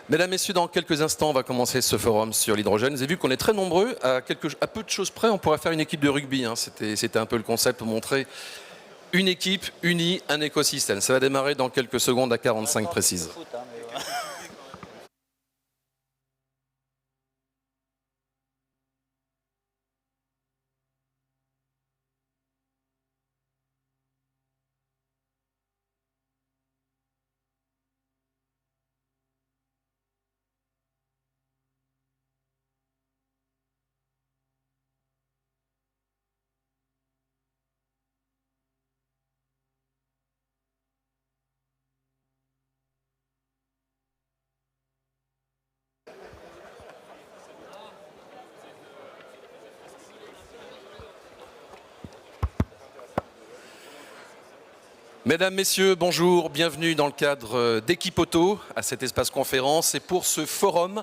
Mesdames, Messieurs, dans quelques instants, on va commencer ce forum sur l'hydrogène. Vous avez vu qu'on est très nombreux. À peu de choses près, on pourrait faire une équipe de rugby. C'était un peu le concept pour montrer une équipe unie, un écosystème. Ça va démarrer dans quelques secondes à 45 précises. Mesdames, Messieurs, bonjour, bienvenue dans le cadre d'Équipe Auto à cet espace conférence. Et pour ce forum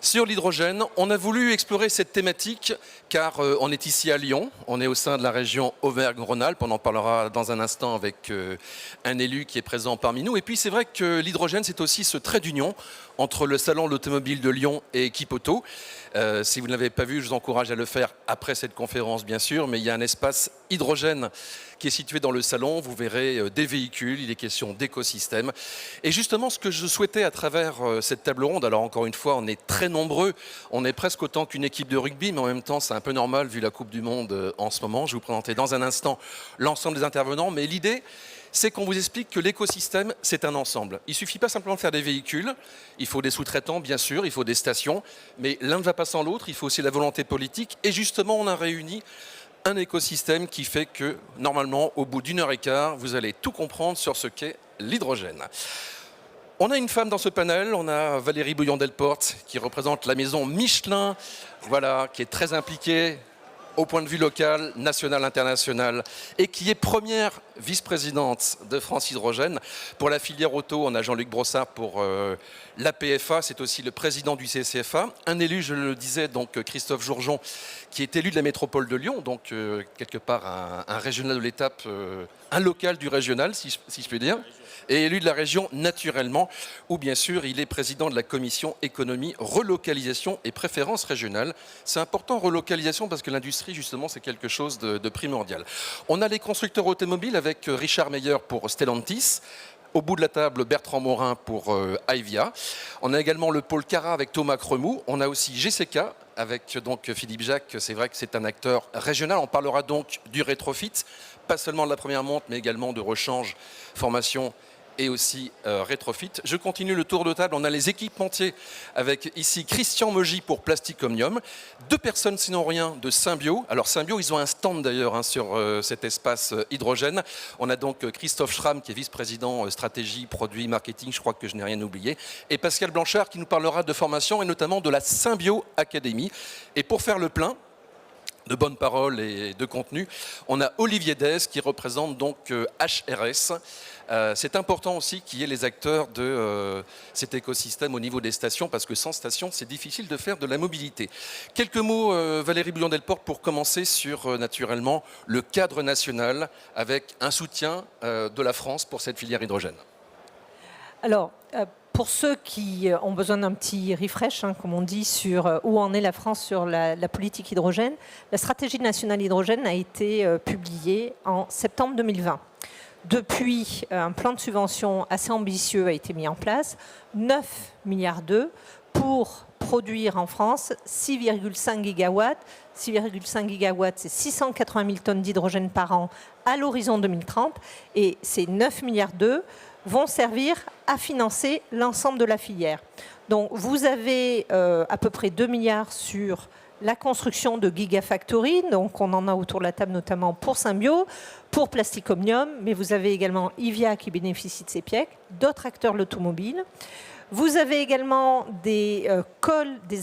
sur l'hydrogène, on a voulu explorer cette thématique car on est ici à Lyon, on est au sein de la région Auvergne-Rhône-Alpes, on en parlera dans un instant avec un élu qui est présent parmi nous. Et puis c'est vrai que l'hydrogène, c'est aussi ce trait d'union entre le salon de l'automobile de Lyon et Équipe Auto. Si vous ne l'avez pas vu, je vous encourage à le faire après cette conférence, bien sûr, mais il y a un espace hydrogène qui est situé dans le salon. Vous verrez des véhicules, il est question d'écosystème. Et justement, ce que je souhaitais à travers cette table ronde, alors encore une fois, on est très nombreux, on est presque autant qu'une équipe de rugby, mais en même temps, c'est un peu normal vu la Coupe du Monde en ce moment. Je vais vous présenter dans un instant l'ensemble des intervenants, mais l'idée, c'est qu'on vous explique que l'écosystème, c'est un ensemble. Il ne suffit pas simplement de faire des véhicules, il faut des sous-traitants, bien sûr, il faut des stations, mais l'un ne va pas sans l'autre, il faut aussi la volonté politique. Et justement, on a réuni un écosystème qui fait que, normalement, au bout d'une heure et quart, vous allez tout comprendre sur ce qu'est l'hydrogène. On a une femme dans ce panel, on a Valérie Bouillon-Delporte, qui représente la maison Michelin, voilà, qui est très impliquée au point de vue local, national, international, et qui est première vice-présidente de France Hydrogène. Pour la filière auto, on a Jean-Luc Brossard pour l'APFA, c'est aussi le président du CCFA. Un élu, je le disais, donc Christophe Jourjon, qui est élu de la métropole de Lyon, donc quelque part un régional de l'étape, un local du régional, si je puis dire, et élu de la région naturellement, où bien sûr il est président de la commission économie, relocalisation et préférences régionales. C'est important, relocalisation, parce que l'industrie justement c'est quelque chose de primordial. On a les constructeurs automobiles avec Richard Meyer pour Stellantis. Au bout de la table, Bertrand Morin pour Aivia. On a également le pôle Cara avec Thomas Cremou. On a aussi GCK avec donc Philippe Jacques. C'est vrai que c'est un acteur régional. On parlera donc du rétrofit, pas seulement de la première monte, mais également de rechange, formation et aussi rétrofit. Je continue le tour de table. On a les équipementiers avec ici Christian Mogy pour Plastic Omnium. Deux personnes sinon rien de Symbio. Alors Symbio, ils ont un stand d'ailleurs sur cet espace hydrogène. On a donc Christophe Schramm qui est vice-président stratégie, produit, marketing. Je crois que je n'ai rien oublié. Et Pascal Blanchard qui nous parlera de formation et notamment de la Symbio Academy. Et pour faire le plein de bonnes paroles et de contenu, on a Olivier Dez qui représente donc HRS. C'est important aussi qu'il y ait les acteurs de cet écosystème au niveau des stations, parce que sans station, c'est difficile de faire de la mobilité. Quelques mots, Valérie Bouillon-Delporte, pour commencer sur, naturellement, le cadre national, avec un soutien de la France pour cette filière hydrogène. Alors, pour ceux qui ont besoin d'un petit refresh, comme on dit, sur où en est la France sur la politique hydrogène, la stratégie nationale hydrogène a été publiée en septembre 2020. Depuis, un plan de subvention assez ambitieux a été mis en place, 9 milliards d'euros pour produire en France 6,5 gigawatts. 6,5 gigawatts, c'est 680 000 tonnes d'hydrogène par an à l'horizon 2030. Et ces 9 milliards d'euros vont servir à financer l'ensemble de la filière. Donc vous avez à peu près 2 milliards sur la construction de Gigafactory, donc on en a autour de la table notamment pour Symbio, pour Plastic Omnium, mais vous avez également Aivia qui bénéficie de ces PIEC, d'autres acteurs de l'automobile. Vous avez également des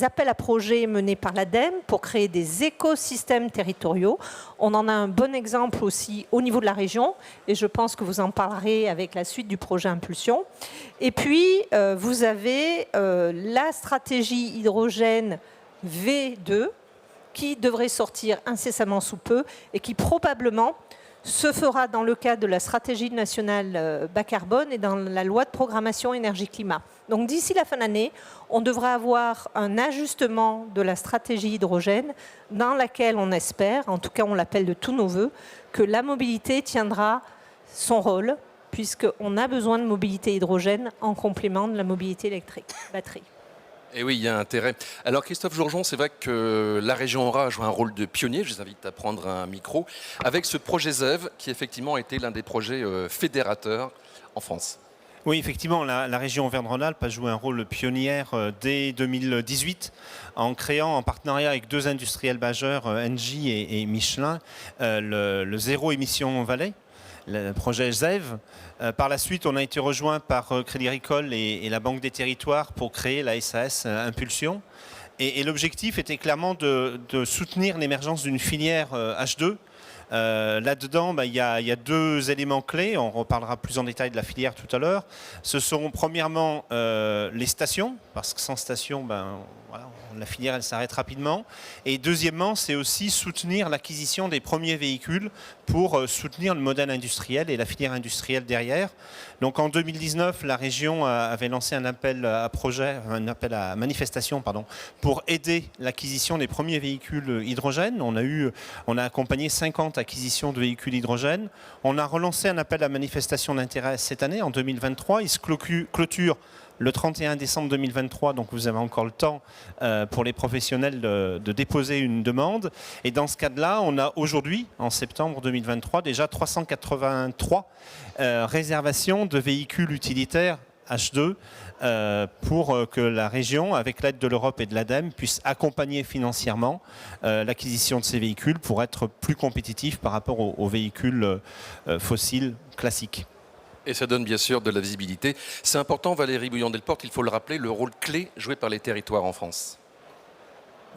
appels à projets menés par l'ADEME pour créer des écosystèmes territoriaux. On en a un bon exemple aussi au niveau de la région, et je pense que vous en parlerez avec la suite du projet Impulsion. Et puis, vous avez la stratégie hydrogène V2 qui devrait sortir incessamment sous peu et qui probablement se fera dans le cadre de la stratégie nationale bas carbone et dans la loi de programmation énergie-climat. Donc d'ici la fin d'année, on devra avoir un ajustement de la stratégie hydrogène dans laquelle on espère, en tout cas on l'appelle de tous nos voeux, que la mobilité tiendra son rôle, puisqu'on a besoin de mobilité hydrogène en complément de la mobilité électrique, batterie. Et oui, il y a intérêt. Alors Christophe Jourgeon, c'est vrai que la région Aura a joué un rôle de pionnier, je vous invite à prendre un micro, avec ce projet ZEV qui effectivement a été l'un des projets fédérateurs en France. Oui, effectivement, la région Auvergne-Rhône-Alpes a joué un rôle pionnier dès 2018 en créant, en partenariat avec deux industriels majeurs, Engie et Michelin, le Zéro Émission Valais, le projet ZEV. Par la suite, on a été rejoint par Crédit Agricole et la Banque des Territoires pour créer la SAS Impulsion. Et l'objectif était clairement de soutenir l'émergence d'une filière H2. Là-dedans, il y a deux éléments clés. On reparlera plus en détail de la filière tout à l'heure. Ce sont premièrement les stations, parce que sans station, voilà, la filière elle s'arrête rapidement. Et deuxièmement, c'est aussi soutenir l'acquisition des premiers véhicules pour soutenir le modèle industriel et la filière industrielle derrière. Donc en 2019, la région avait lancé un appel à projet, un appel à manifestation, pour aider l'acquisition des premiers véhicules hydrogène. On a accompagné 50 acquisitions de véhicules hydrogène. On a relancé un appel à manifestation d'intérêt cette année, en 2023. Il se clôture le 31 décembre 2023, donc vous avez encore le temps pour les professionnels de déposer une demande. Et dans ce cadre-là, on a aujourd'hui, en septembre 2023, déjà 383 réservations de véhicules utilitaires H2 pour que la région, avec l'aide de l'Europe et de l'ADEME, puisse accompagner financièrement l'acquisition de ces véhicules pour être plus compétitif par rapport aux véhicules fossiles classiques. Et ça donne bien sûr de la visibilité. C'est important, Valérie Bouillon-Delporte, il faut le rappeler, le rôle clé joué par les territoires en France.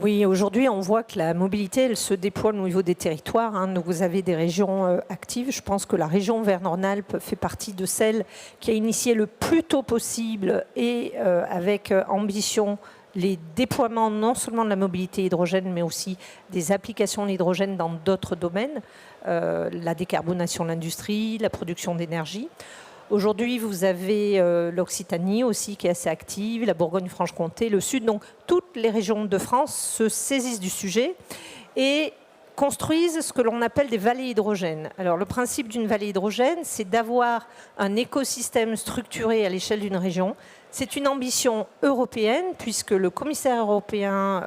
Oui, aujourd'hui, on voit que la mobilité, elle se déploie au niveau des territoires. Donc vous avez des régions actives. Je pense que la région Auvergne-Rhône-Alpes fait partie de celles qui a initié le plus tôt possible et avec ambition les déploiements non seulement de la mobilité hydrogène, mais aussi des applications de l'hydrogène dans d'autres domaines, la décarbonation de l'industrie, la production d'énergie. Aujourd'hui, vous avez l'Occitanie aussi qui est assez active, la Bourgogne-Franche-Comté, le Sud. Donc, toutes les régions de France se saisissent du sujet et construisent ce que l'on appelle des vallées hydrogènes. Alors, le principe d'une vallée hydrogène, c'est d'avoir un écosystème structuré à l'échelle d'une région. C'est une ambition européenne puisque le commissaire européen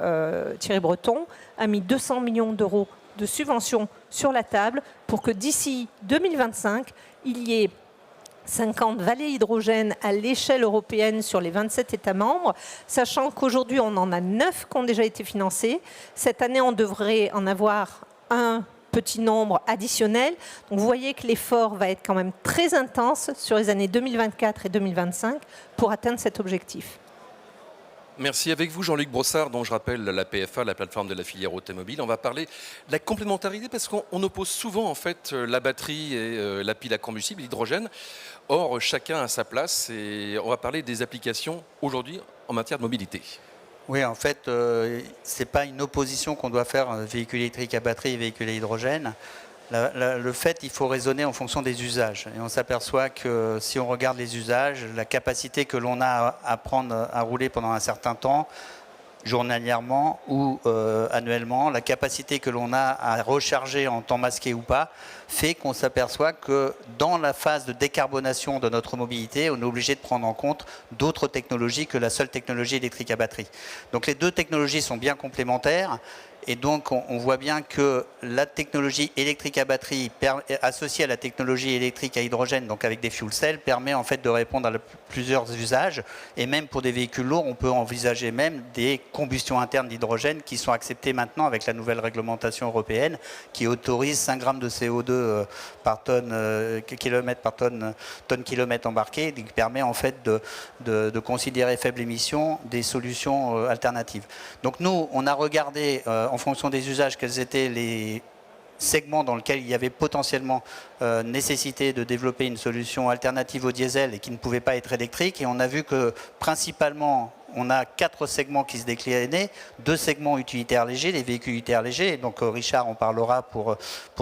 Thierry Breton a mis 200 millions d'euros de subventions sur la table pour que d'ici 2025, il y ait 50 vallées hydrogènes à l'échelle européenne sur les 27 États membres, sachant qu'aujourd'hui, on en a 9 qui ont déjà été financés. Cette année, on devrait en avoir un petit nombre additionnel. Donc, vous voyez que l'effort va être quand même très intense sur les années 2024 et 2025 pour atteindre cet objectif. Merci. Avec vous, Jean-Luc Brossard, dont je rappelle la PFA, la plateforme de la filière automobile. On va parler de la complémentarité parce qu'on oppose souvent en fait la batterie et la pile à combustible, l'hydrogène. Or, chacun a sa place et on va parler des applications aujourd'hui en matière de mobilité. Oui, en fait, ce n'est pas une opposition qu'on doit faire véhicule électrique à batterie et véhicule à hydrogène. Le fait, il faut raisonner en fonction des usages. Et on s'aperçoit que si on regarde les usages, la capacité que l'on a à prendre à rouler pendant un certain temps, journalièrement ou annuellement, la capacité que l'on a à recharger en temps masqué ou pas, fait qu'on s'aperçoit que dans la phase de décarbonation de notre mobilité, on est obligé de prendre en compte d'autres technologies que la seule technologie électrique à batterie. Donc les deux technologies sont bien complémentaires. Et donc, on voit bien que la technologie électrique à batterie associée à la technologie électrique à hydrogène, donc avec des fuel cells, permet en fait de répondre à plusieurs usages. Et même pour des véhicules lourds, on peut envisager même des combustions internes d'hydrogène qui sont acceptées maintenant avec la nouvelle réglementation européenne qui autorise 5 grammes de CO2 par kilomètre par tonne kilomètre embarqué, qui permet en fait de considérer faible émission des solutions alternatives. Donc nous, on a regardé en fonction des usages, quels étaient les segments dans lesquels il y avait potentiellement nécessité de développer une solution alternative au diesel et qui ne pouvait pas être électrique. Et on a vu que principalement, on a 4 segments qui se déclinaient, 2 segments utilitaires légers, les véhicules utilitaires légers. Donc Richard en parlera pour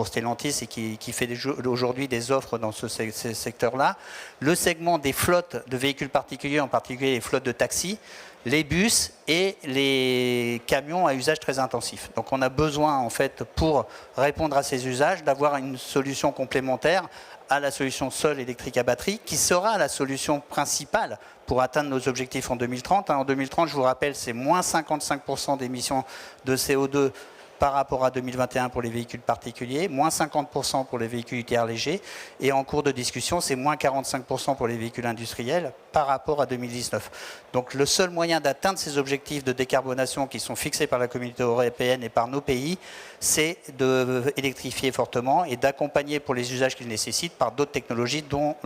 Stellantis et qui fait aujourd'hui des offres dans ce secteur-là. Le segment des flottes de véhicules particuliers, en particulier les flottes de taxis, les bus et les camions à usage très intensif. Donc on a besoin, en fait, pour répondre à ces usages, d'avoir une solution complémentaire à la solution seule électrique à batterie, qui sera la solution principale pour atteindre nos objectifs en 2030. En 2030, je vous rappelle, c'est moins 55% d'émissions de CO2 par rapport à 2021 pour les véhicules particuliers, moins 50% pour les véhicules utilitaires légers, et en cours de discussion, c'est moins 45% pour les véhicules industriels par rapport à 2019. Donc le seul moyen d'atteindre ces objectifs de décarbonation qui sont fixés par la communauté européenne et par nos pays, c'est d'électrifier fortement et d'accompagner pour les usages qu'ils nécessitent par d'autres technologies, dont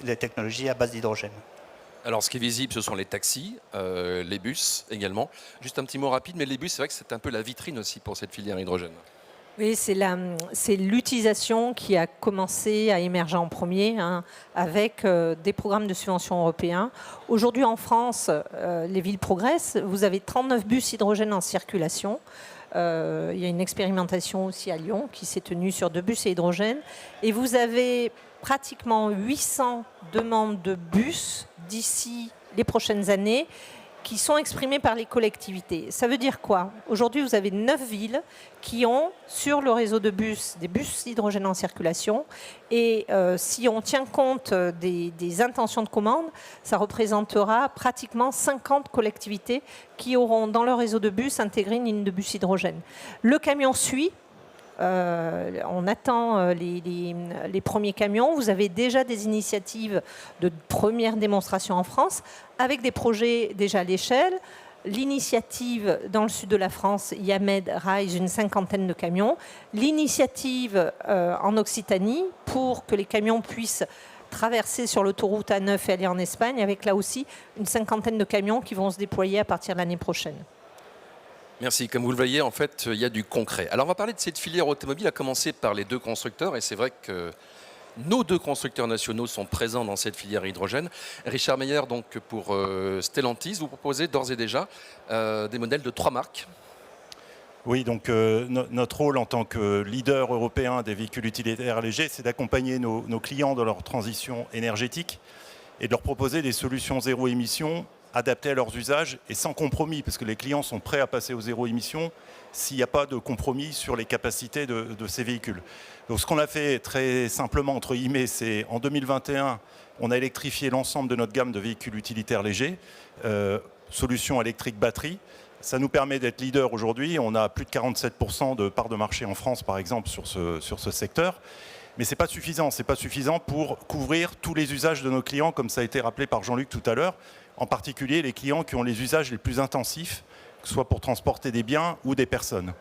les technologies à base d'hydrogène. Alors, ce qui est visible, ce sont les taxis, les bus également. Juste un petit mot rapide, mais les bus, c'est vrai que c'est un peu la vitrine aussi pour cette filière hydrogène. Oui, c'est l'utilisation qui a commencé à émerger en premier, avec des programmes de subvention européens. Aujourd'hui, en France, les villes progressent. Vous avez 39 bus hydrogène en circulation. Il y a une expérimentation aussi à Lyon qui s'est tenue sur 2 bus et hydrogène. Et vous avez pratiquement 800 demandes de bus d'ici les prochaines années qui sont exprimées par les collectivités. Ça veut dire quoi? Aujourd'hui, vous avez 9 villes qui ont sur le réseau de bus des bus hydrogène en circulation. Et si on tient compte des intentions de commande, ça représentera pratiquement 50 collectivités qui auront dans leur réseau de bus intégré une ligne de bus hydrogène. Le camion suit. On attend les premiers camions. Vous avez déjà des initiatives de première démonstration en France avec des projets déjà à l'échelle. L'initiative dans le sud de la France, Yamed Rise, une 50aine de camions. L'initiative en Occitanie pour que les camions puissent traverser sur l'autoroute A9 et aller en Espagne, avec là aussi une 50aine de camions qui vont se déployer à partir de l'année prochaine. Merci. Comme vous le voyez, en fait, il y a du concret. Alors, on va parler de cette filière automobile, à commencer par les 2 constructeurs. Et c'est vrai que nos 2 constructeurs nationaux sont présents dans cette filière hydrogène. Richard Meyer, donc pour Stellantis, vous proposez d'ores et déjà des modèles de 3 marques. Oui, donc notre rôle en tant que leader européen des véhicules utilitaires légers, c'est d'accompagner nos clients dans leur transition énergétique et de leur proposer des solutions zéro émission adaptés à leurs usages et sans compromis, parce que les clients sont prêts à passer au zéro émission s'il n'y a pas de compromis sur les capacités de ces véhicules. Donc ce qu'on a fait très simplement, entre guillemets, c'est en 2021, on a électrifié l'ensemble de notre gamme de véhicules utilitaires légers, solutions électriques batterie. Ça nous permet d'être leader aujourd'hui. On a plus de 47% de part de marché en France, par exemple, sur ce secteur. Mais ce n'est pas suffisant. Ce n'est pas suffisant pour couvrir tous les usages de nos clients, comme ça a été rappelé par Jean-Luc tout à l'heure. En particulier les clients qui ont les usages les plus intensifs, que ce soit pour transporter des biens ou des personnes.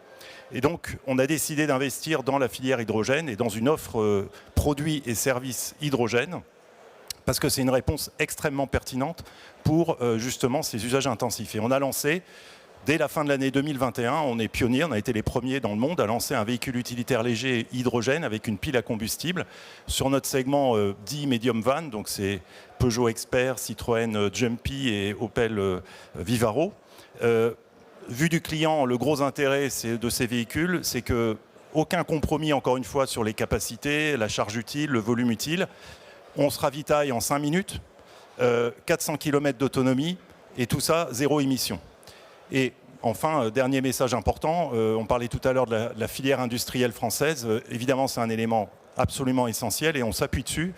Et donc, on a décidé d'investir dans la filière hydrogène et dans une offre produits et services hydrogène, parce que c'est une réponse extrêmement pertinente pour justement ces usages intensifs. Et on a lancé, dès la fin de l'année 2021, on est pionnier, on a été les premiers dans le monde à lancer un véhicule utilitaire léger hydrogène avec une pile à combustible sur notre segment dit medium van, donc c'est Peugeot Expert, Citroën Jumpy et Opel Vivaro. Vu du client, le gros intérêt de ces véhicules, c'est que aucun compromis, encore une fois, sur les capacités, la charge utile, le volume utile. On se ravitaille en 5 minutes, 400 km d'autonomie et tout ça, zéro émission. Et enfin, dernier message important, on parlait tout à l'heure de la filière industrielle française. Évidemment, c'est un élément absolument essentiel et on s'appuie dessus,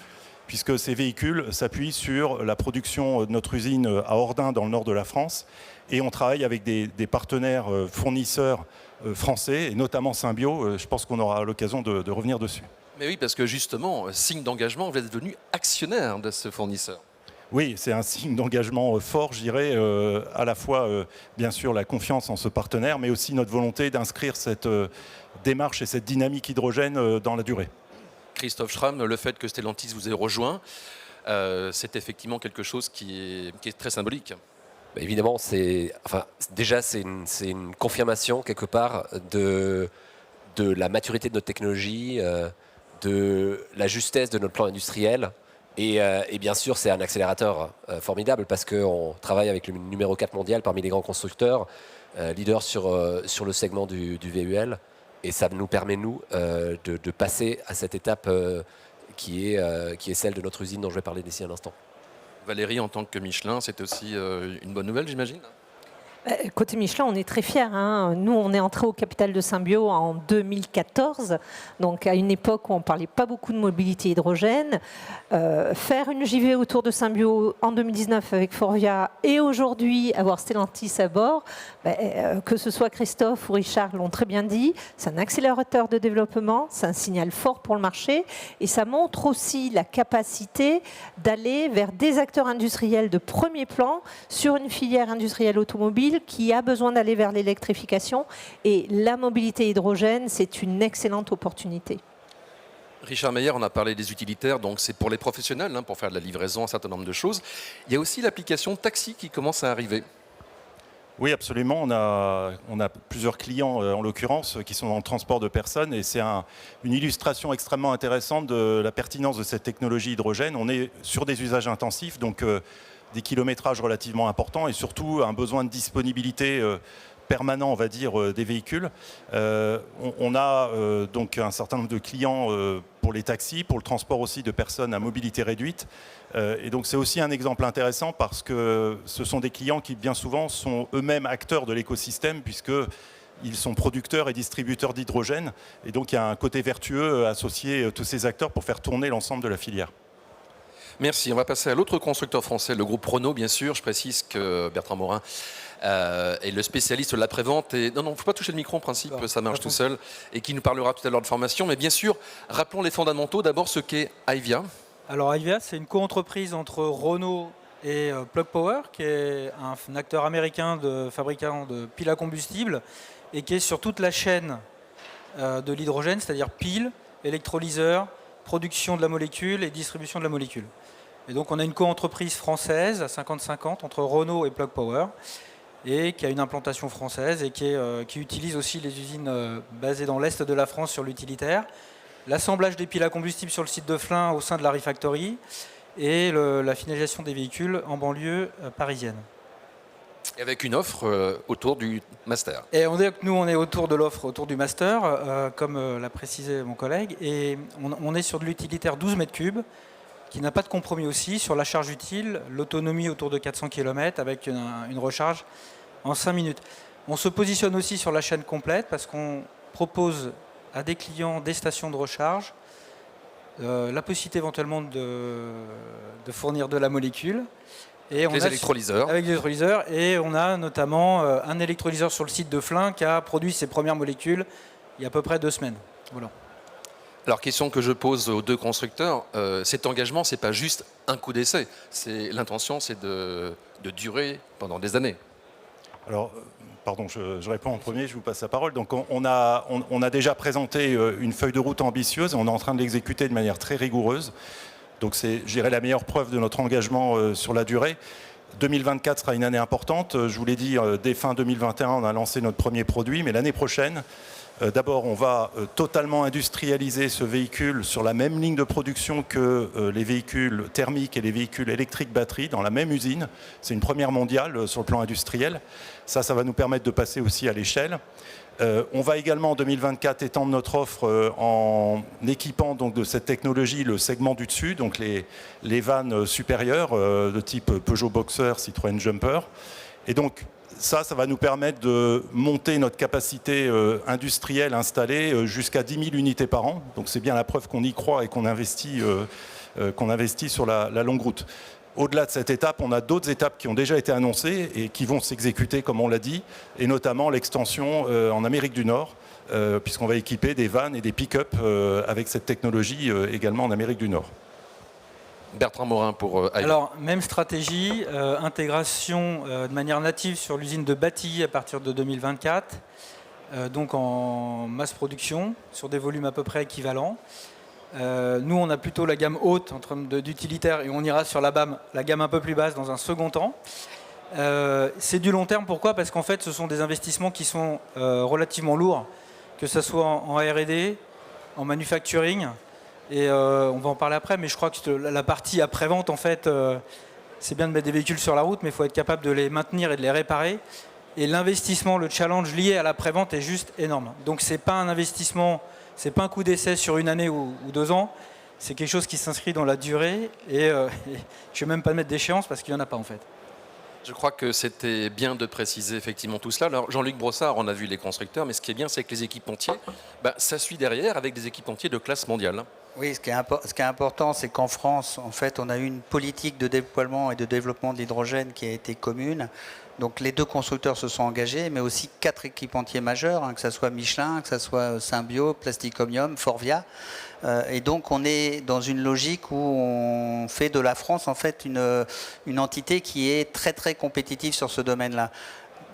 puisque ces véhicules s'appuient sur la production de notre usine à Ordin, dans le nord de la France. Et on travaille avec des partenaires fournisseurs français, et notamment Symbio. Je pense qu'on aura l'occasion de revenir dessus. Mais oui, parce que justement, signe d'engagement, vous êtes devenu actionnaire de ce fournisseur. Oui, c'est un signe d'engagement fort, je dirais, à la fois, bien sûr, la confiance en ce partenaire, mais aussi notre volonté d'inscrire cette démarche et cette dynamique hydrogène dans la durée. Christophe Schramm, le fait que Stellantis vous ait rejoint, c'est effectivement quelque chose qui est très symbolique. Évidemment, déjà c'est une confirmation quelque part de la maturité de notre technologie, de la justesse de notre plan industriel Et bien sûr, c'est un accélérateur formidable parce qu'on travaille avec le numéro 4 mondial parmi les grands constructeurs, leader sur le segment du VUL. Et ça nous permet, nous, de passer à cette étape qui est celle de notre usine dont je vais parler d'ici un instant. Valérie, en tant que Michelin, c'est aussi une bonne nouvelle, j'imagine? Côté Michelin, on est très fiers. Nous, on est entré au capital de Symbio en 2014, donc à une époque où on ne parlait pas beaucoup de mobilité hydrogène. Faire une JV autour de Symbio en 2019 avec Forvia et aujourd'hui avoir Stellantis à bord, que ce soit Christophe ou Richard l'ont très bien dit, c'est un accélérateur de développement, c'est un signal fort pour le marché et ça montre aussi la capacité d'aller vers des acteurs industriels de premier plan sur une filière industrielle automobile qui a besoin d'aller vers l'électrification. Et la mobilité hydrogène, c'est une excellente opportunité. Richard Meyer, on a parlé des utilitaires, donc c'est pour les professionnels, pour faire de la livraison, un certain nombre de choses. Il y a aussi l'application taxi qui commence à arriver. Oui, absolument. On a plusieurs clients, en l'occurrence, qui sont dans le transport de personnes. Et c'est une illustration extrêmement intéressante de la pertinence de cette technologie hydrogène. On est sur des usages intensifs, donc des kilométrages relativement importants et surtout un besoin de disponibilité permanent, on va dire, des véhicules. On a donc un certain nombre de clients pour les taxis, pour le transport aussi de personnes à mobilité réduite. Et donc c'est aussi un exemple intéressant parce que ce sont des clients qui bien souvent sont eux-mêmes acteurs de l'écosystème puisqu'ils sont producteurs et distributeurs d'hydrogène. Et donc il y a un côté vertueux associé à tous ces acteurs pour faire tourner l'ensemble de la filière. Merci. On va passer à l'autre constructeur français, le groupe Renault, bien sûr. Je précise que Bertrand Morin est le spécialiste de l'après-vente. Non, il ne faut pas toucher le micro en principe, ça marche tout seul. Et qui nous parlera tout à l'heure de formation. Mais bien sûr, rappelons les fondamentaux. D'abord, ce qu'est HYVIA. Alors HYVIA, c'est une co-entreprise entre Renault et Plug Power, qui est un acteur américain de fabricant de piles à combustible et qui est sur toute la chaîne de l'hydrogène, c'est-à-dire piles, électrolyseurs, production de la molécule et distribution de la molécule. Et donc on a une co-entreprise française à 50-50 entre Renault et Plug Power et qui a une implantation française et qui utilise aussi les usines basées dans l'est de la France sur l'utilitaire, l'assemblage des piles à combustible sur le site de Flins au sein de la Refactory et la finalisation des véhicules en banlieue parisienne. Et avec une offre autour du master. Et nous, on est autour de l'offre, autour du master, comme l'a précisé mon collègue. Et on est sur de l'utilitaire 12 mètres cubes, qui n'a pas de compromis aussi sur la charge utile, l'autonomie autour de 400 km avec une recharge en 5 minutes. On se positionne aussi sur la chaîne complète parce qu'on propose à des clients des stations de recharge, la possibilité éventuellement de fournir de la molécule. Et les électrolyseurs. Avec les électrolyseurs. Et on a notamment un électrolyseur sur le site de Flins qui a produit ses premières molécules il y a à peu près 2 semaines. Voilà. Alors, question que je pose aux deux constructeurs, cet engagement, ce n'est pas juste un coup d'essai. L'intention, c'est de durer pendant des années. Alors, pardon, je réponds en premier, je vous passe la parole. Donc, on a déjà présenté une feuille de route ambitieuse et on est en train de l'exécuter de manière très rigoureuse. Donc c'est, je dirais, la meilleure preuve de notre engagement sur la durée. 2024 sera une année importante. Je vous l'ai dit, dès fin 2021, on a lancé notre premier produit. Mais l'année prochaine, d'abord, on va totalement industrialiser ce véhicule sur la même ligne de production que les véhicules thermiques et les véhicules électriques batteries dans la même usine. C'est une première mondiale sur le plan industriel. Ça va nous permettre de passer aussi à l'échelle. On va également en 2024 étendre notre offre en équipant donc de cette technologie le segment du dessus, donc les vannes supérieures de type Peugeot Boxer, Citroën Jumper. Et donc ça va nous permettre de monter notre capacité industrielle installée jusqu'à 10 000 unités par an. Donc c'est bien la preuve qu'on y croit et qu'on investit sur la longue route. Au-delà de cette étape, on a d'autres étapes qui ont déjà été annoncées et qui vont s'exécuter, comme on l'a dit, et notamment l'extension en Amérique du Nord, puisqu'on va équiper des vannes et des pick-up avec cette technologie également en Amérique du Nord. Bertrand Morin pour HYVIA. Alors, même stratégie, intégration de manière native sur l'usine de Batilly à partir de 2024, donc en masse production, sur des volumes à peu près équivalents. Nous, on a plutôt la gamme haute en termes d'utilitaire et on ira sur la gamme un peu plus basse dans un second temps. C'est du long terme, pourquoi? Parce qu'en fait, ce sont des investissements qui sont relativement lourds, que ce soit en R&D, en manufacturing, Et on va en parler après, mais je crois que la partie après-vente, en fait, c'est bien de mettre des véhicules sur la route, mais il faut être capable de les maintenir et de les réparer. Et l'investissement, le challenge lié à l'après-vente est juste énorme. Donc c'est pas un investissement, c'est pas un coup d'essai sur une année ou 2 ans, c'est quelque chose qui s'inscrit dans la durée. Et je ne vais même pas mettre d'échéance parce qu'il n'y en a pas en fait. Je crois que c'était bien de préciser effectivement tout cela. Alors Jean-Luc Brossard, on a vu les constructeurs, mais ce qui est bien, c'est que les équipementiers, ça suit derrière avec des équipementiers de classe mondiale. Oui, ce qui est important, c'est qu'en France, en fait, on a eu une politique de déploiement et de développement de l'hydrogène qui a été commune. Donc les 2 constructeurs se sont engagés, mais aussi 4 équipementiers majeurs, que ce soit Michelin, que ce soit Symbio, Plastic Omnium, Forvia. Et donc on est dans une logique où on fait de la France en fait une entité qui est très très compétitive sur ce domaine-là.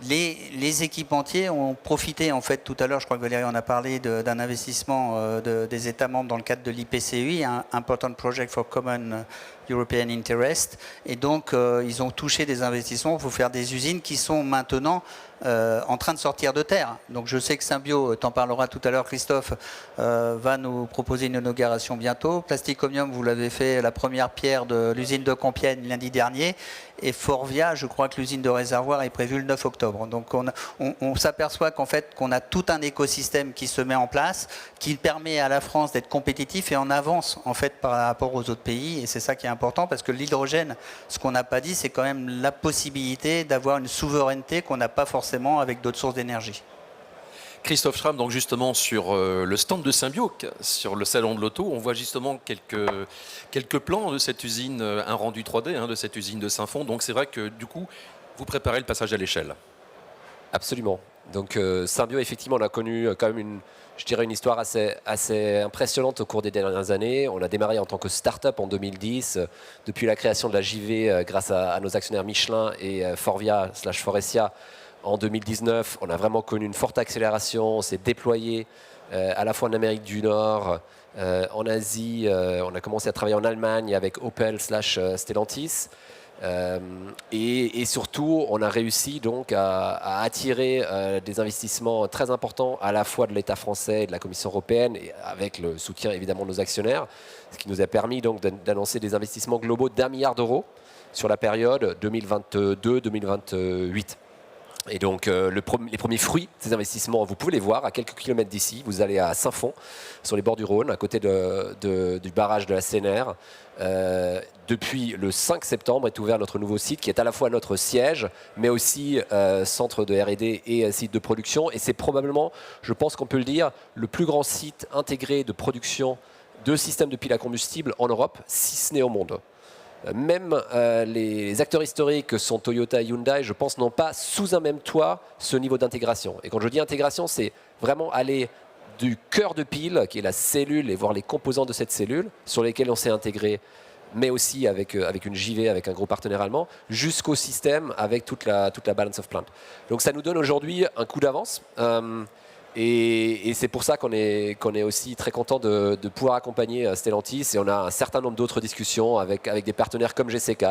Les équipementiers ont profité, en fait, tout à l'heure, je crois que Valérie en a parlé, d'un investissement des États membres dans le cadre de l'IPCEI, un Important Project for Common European Interest. Et donc, ils ont touché des investissements pour faire des usines qui sont maintenant en train de sortir de terre. Donc, je sais que Symbio, t'en parlera tout à l'heure, Christophe, va nous proposer une inauguration bientôt. Plastic Omnium, vous l'avez fait, la première pierre de l'usine de Compiègne lundi dernier. Et Forvia, je crois que l'usine de réservoir est prévue le 9 octobre. Donc on s'aperçoit qu'en fait qu'on a tout un écosystème qui se met en place, qui permet à la France d'être compétitif et en avance en fait par rapport aux autres pays. Et c'est ça qui est important parce que l'hydrogène, ce qu'on n'a pas dit, c'est quand même la possibilité d'avoir une souveraineté qu'on n'a pas forcément avec d'autres sources d'énergie. Christophe Schramm, donc justement sur le stand de Symbio, sur le salon de l'auto, on voit justement quelques plans de cette usine, un rendu 3D de cette usine de Saint-Fond. Donc c'est vrai que du coup, vous préparez le passage à l'échelle. Absolument. Donc Symbio, effectivement, on a connu quand même une histoire assez impressionnante au cours des dernières années. On a démarré en tant que start-up en 2010, depuis la création de la JV grâce à nos actionnaires Michelin et Forvia/Forestia. En 2019, on a vraiment connu une forte accélération. On s'est déployé à la fois en Amérique du Nord, en Asie. On a commencé à travailler en Allemagne avec Opel/Stellantis. Et surtout, on a réussi donc à attirer des investissements très importants à la fois de l'État français et de la Commission européenne, et avec le soutien évidemment de nos actionnaires, ce qui nous a permis donc d'annoncer des investissements globaux d'1 milliard d'euros sur la période 2022-2028. Et donc les premiers fruits de ces investissements, vous pouvez les voir à quelques kilomètres d'ici. Vous allez à Saint-Fond, sur les bords du Rhône, à côté du barrage de la Sénère. Depuis le 5 septembre est ouvert notre nouveau site qui est à la fois notre siège, mais aussi centre de R&D et site de production. Et c'est probablement, je pense qu'on peut le dire, le plus grand site intégré de production de systèmes de piles à combustible en Europe, si ce n'est au monde. Même les acteurs historiques que sont Toyota et Hyundai, je pense, n'ont pas sous un même toit ce niveau d'intégration. Et quand je dis intégration, c'est vraiment aller du cœur de pile, qui est la cellule, et voir les composants de cette cellule, sur lesquels on s'est intégré, mais aussi avec une JV, avec un gros partenaire allemand, jusqu'au système avec toute la balance of plant. Donc ça nous donne aujourd'hui un coup d'avance. Et c'est pour ça qu'on est aussi très content de pouvoir accompagner Stellantis, et on a un certain nombre d'autres discussions avec des partenaires comme GCK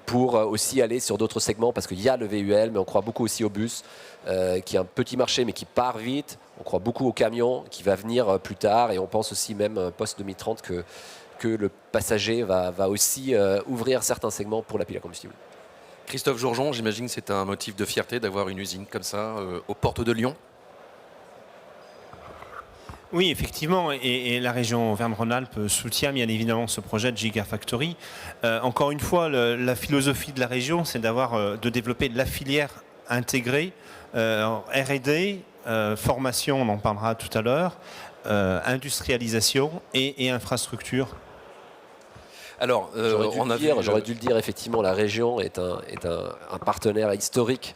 pour aussi aller sur d'autres segments, parce qu'il y a le VUL, mais on croit beaucoup aussi au bus, qui est un petit marché mais qui part vite. On croit beaucoup au camion qui va venir plus tard, et on pense aussi même post-2030 que le passager va aussi ouvrir certains segments pour la pile à combustible. Christophe Jourjon, j'imagine que c'est un motif de fierté d'avoir une usine comme ça aux portes de Lyon. Oui, effectivement, et la région Auvergne-Rhône-Alpes soutient bien évidemment ce projet de Gigafactory. Encore une fois, la philosophie de la région, c'est de développer la filière intégrée, R&D, formation, on en parlera tout à l'heure, industrialisation et infrastructure. Alors, j'aurais dû le dire, effectivement, la région est un partenaire historique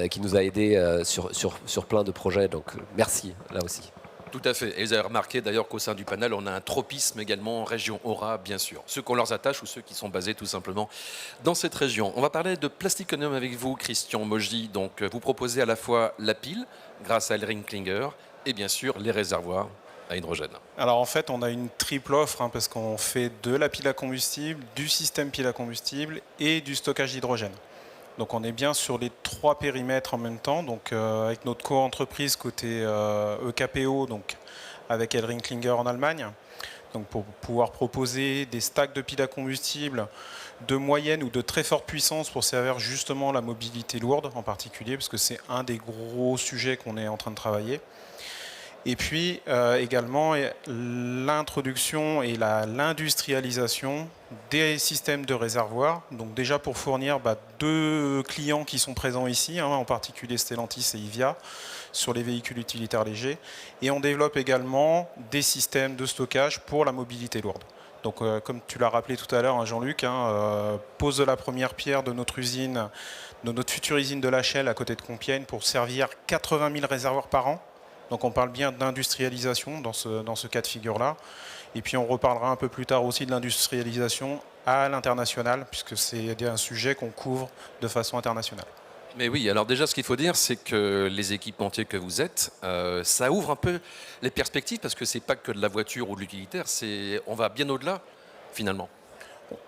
qui nous a aidés sur plein de projets. Donc, merci, là aussi. Tout à fait. Et vous avez remarqué d'ailleurs qu'au sein du panel, on a un tropisme également, région Aura, bien sûr. Ceux qu'on leur attache ou ceux qui sont basés tout simplement dans cette région. On va parler de Plastic Omnium avec vous, Christian Mogy. Donc, vous proposez à la fois la pile, grâce à Elring Klinger, et bien sûr les réservoirs à hydrogène. Alors en fait, on a une triple offre parce qu'on fait de la pile à combustible, du système pile à combustible et du stockage d'hydrogène. Donc on est bien sur les 3 périmètres en même temps. Donc avec notre co-entreprise côté EKPO, donc avec Elring-Klinger en Allemagne, donc pour pouvoir proposer des stacks de piles à combustible de moyenne ou de très forte puissance pour servir justement la mobilité lourde en particulier, parce que c'est un des gros sujets qu'on est en train de travailler. Et puis également l'introduction et l'industrialisation des systèmes de réservoirs. Donc déjà pour fournir 2 clients qui sont présents ici, en particulier Stellantis et Ivia, sur les véhicules utilitaires légers. Et on développe également des systèmes de stockage pour la mobilité lourde. Donc comme tu l'as rappelé tout à l'heure, Jean-Luc, pose de la première pierre de notre usine, de notre future usine de La Chelle à côté de Compiègne pour servir 80 000 réservoirs par an. Donc on parle bien d'industrialisation dans ce cas de figure-là. Et puis on reparlera un peu plus tard aussi de l'industrialisation à l'international, puisque c'est un sujet qu'on couvre de façon internationale. Mais oui, alors déjà ce qu'il faut dire, c'est que les équipementiers que vous êtes, ça ouvre un peu les perspectives, parce que c'est pas que de la voiture ou de l'utilitaire, on va bien au-delà finalement.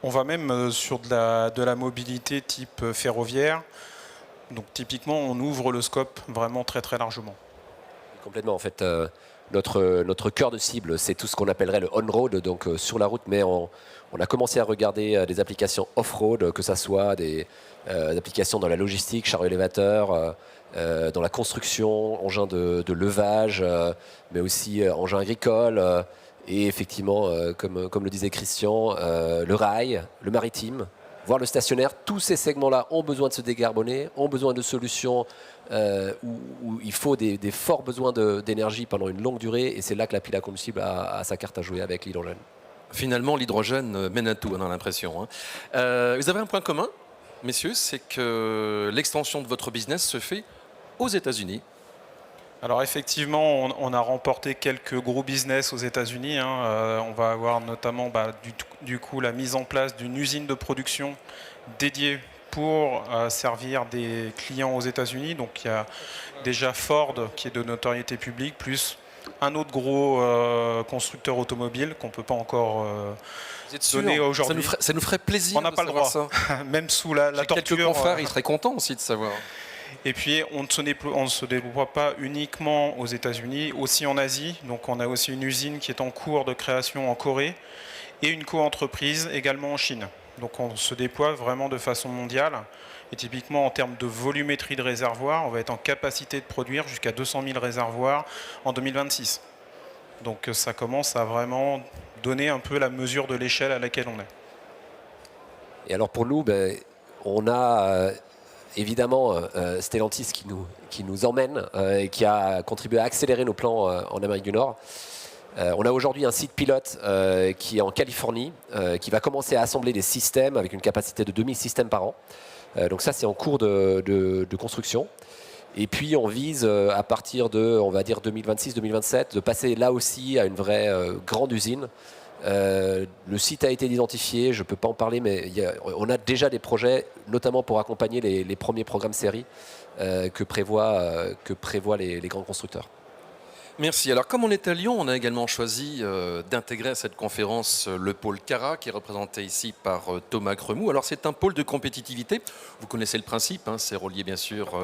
On va même sur de la mobilité type ferroviaire. Donc typiquement on ouvre le scope vraiment très très largement. Complètement, en fait, notre cœur de cible, c'est tout ce qu'on appellerait le on-road, donc sur la route, mais on a commencé à regarder des applications off-road, que ce soit des applications dans la logistique, chariot élévateur, dans la construction, engins de levage, mais aussi engins agricoles, et effectivement, comme le disait Christian, le rail, le maritime, voire le stationnaire. Tous ces segments-là ont besoin de se décarboner, ont besoin de solutions où il faut des forts besoins d'énergie pendant une longue durée, et c'est là que la pile à combustible a sa carte à jouer avec l'hydrogène. Finalement, l'hydrogène mène à tout, on a l'impression. Vous avez un point commun, messieurs, c'est que l'extension de votre business se fait aux États-Unis. Alors effectivement, on a remporté quelques gros business aux États-Unis. On va avoir notamment du coup la mise en place d'une usine de production dédiée pour servir des clients aux États-Unis. Donc il y a déjà Ford qui est de notoriété publique, plus un autre gros constructeur automobile qu'on ne peut pas encore donner aujourd'hui. Ça nous ferait plaisir. On n'a pas le droit, ça. Même sous la torture. Quelques confrères, ils seraient contents aussi de savoir. Et puis, on ne se déploie pas uniquement aux États-Unis, aussi en Asie. Donc, on a aussi une usine qui est en cours de création en Corée et une co-entreprise également en Chine. Donc, on se déploie vraiment de façon mondiale. Et typiquement, en termes de volumétrie de réservoirs, on va être en capacité de produire jusqu'à 200 000 réservoirs en 2026. Donc, ça commence à vraiment donner un peu la mesure de l'échelle à laquelle on est. Et alors, pour nous, on a... évidemment, Stellantis qui nous emmène et qui a contribué à accélérer nos plans en Amérique du Nord. On a aujourd'hui un site pilote qui est en Californie, qui va commencer à assembler des systèmes avec une capacité de 2000 systèmes par an. Donc ça, c'est en cours de construction. Et puis, on vise à partir de, on va dire, 2026-2027, de passer là aussi à une vraie grande usine. Le site a été identifié, je ne peux pas en parler, mais on a déjà des projets, notamment pour accompagner les premiers programmes série que prévoient les grands constructeurs. Merci. Alors, comme on est à Lyon, on a également choisi d'intégrer à cette conférence le pôle CARA, qui est représenté ici par Thomas Cremou. Alors, c'est un pôle de compétitivité. Vous connaissez le principe, c'est relié bien sûr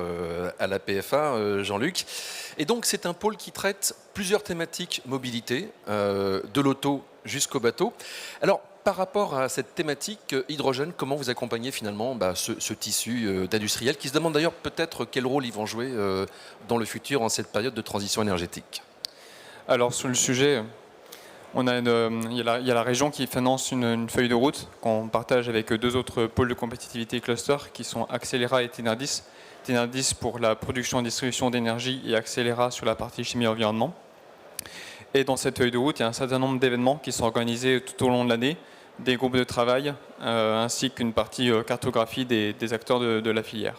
à la PFA, Jean-Luc. Et donc, c'est un pôle qui traite plusieurs thématiques mobilité, de l'auto jusqu'au bateau. Alors, par rapport à cette thématique hydrogène, comment vous accompagnez finalement ce tissu d'industriels qui se demande d'ailleurs peut-être quel rôle ils vont jouer dans le futur en cette période de transition énergétique? Alors sur le sujet, il y a la région qui finance une feuille de route qu'on partage avec 2 autres pôles de compétitivité et clusters qui sont Accélera et Tenardis. Tenardis pour la production et distribution d'énergie et Accélera sur la partie chimie et environnement. Et dans cette feuille de route, il y a un certain nombre d'événements qui sont organisés tout au long de l'année, des groupes de travail, ainsi qu'une partie cartographie des acteurs de la filière.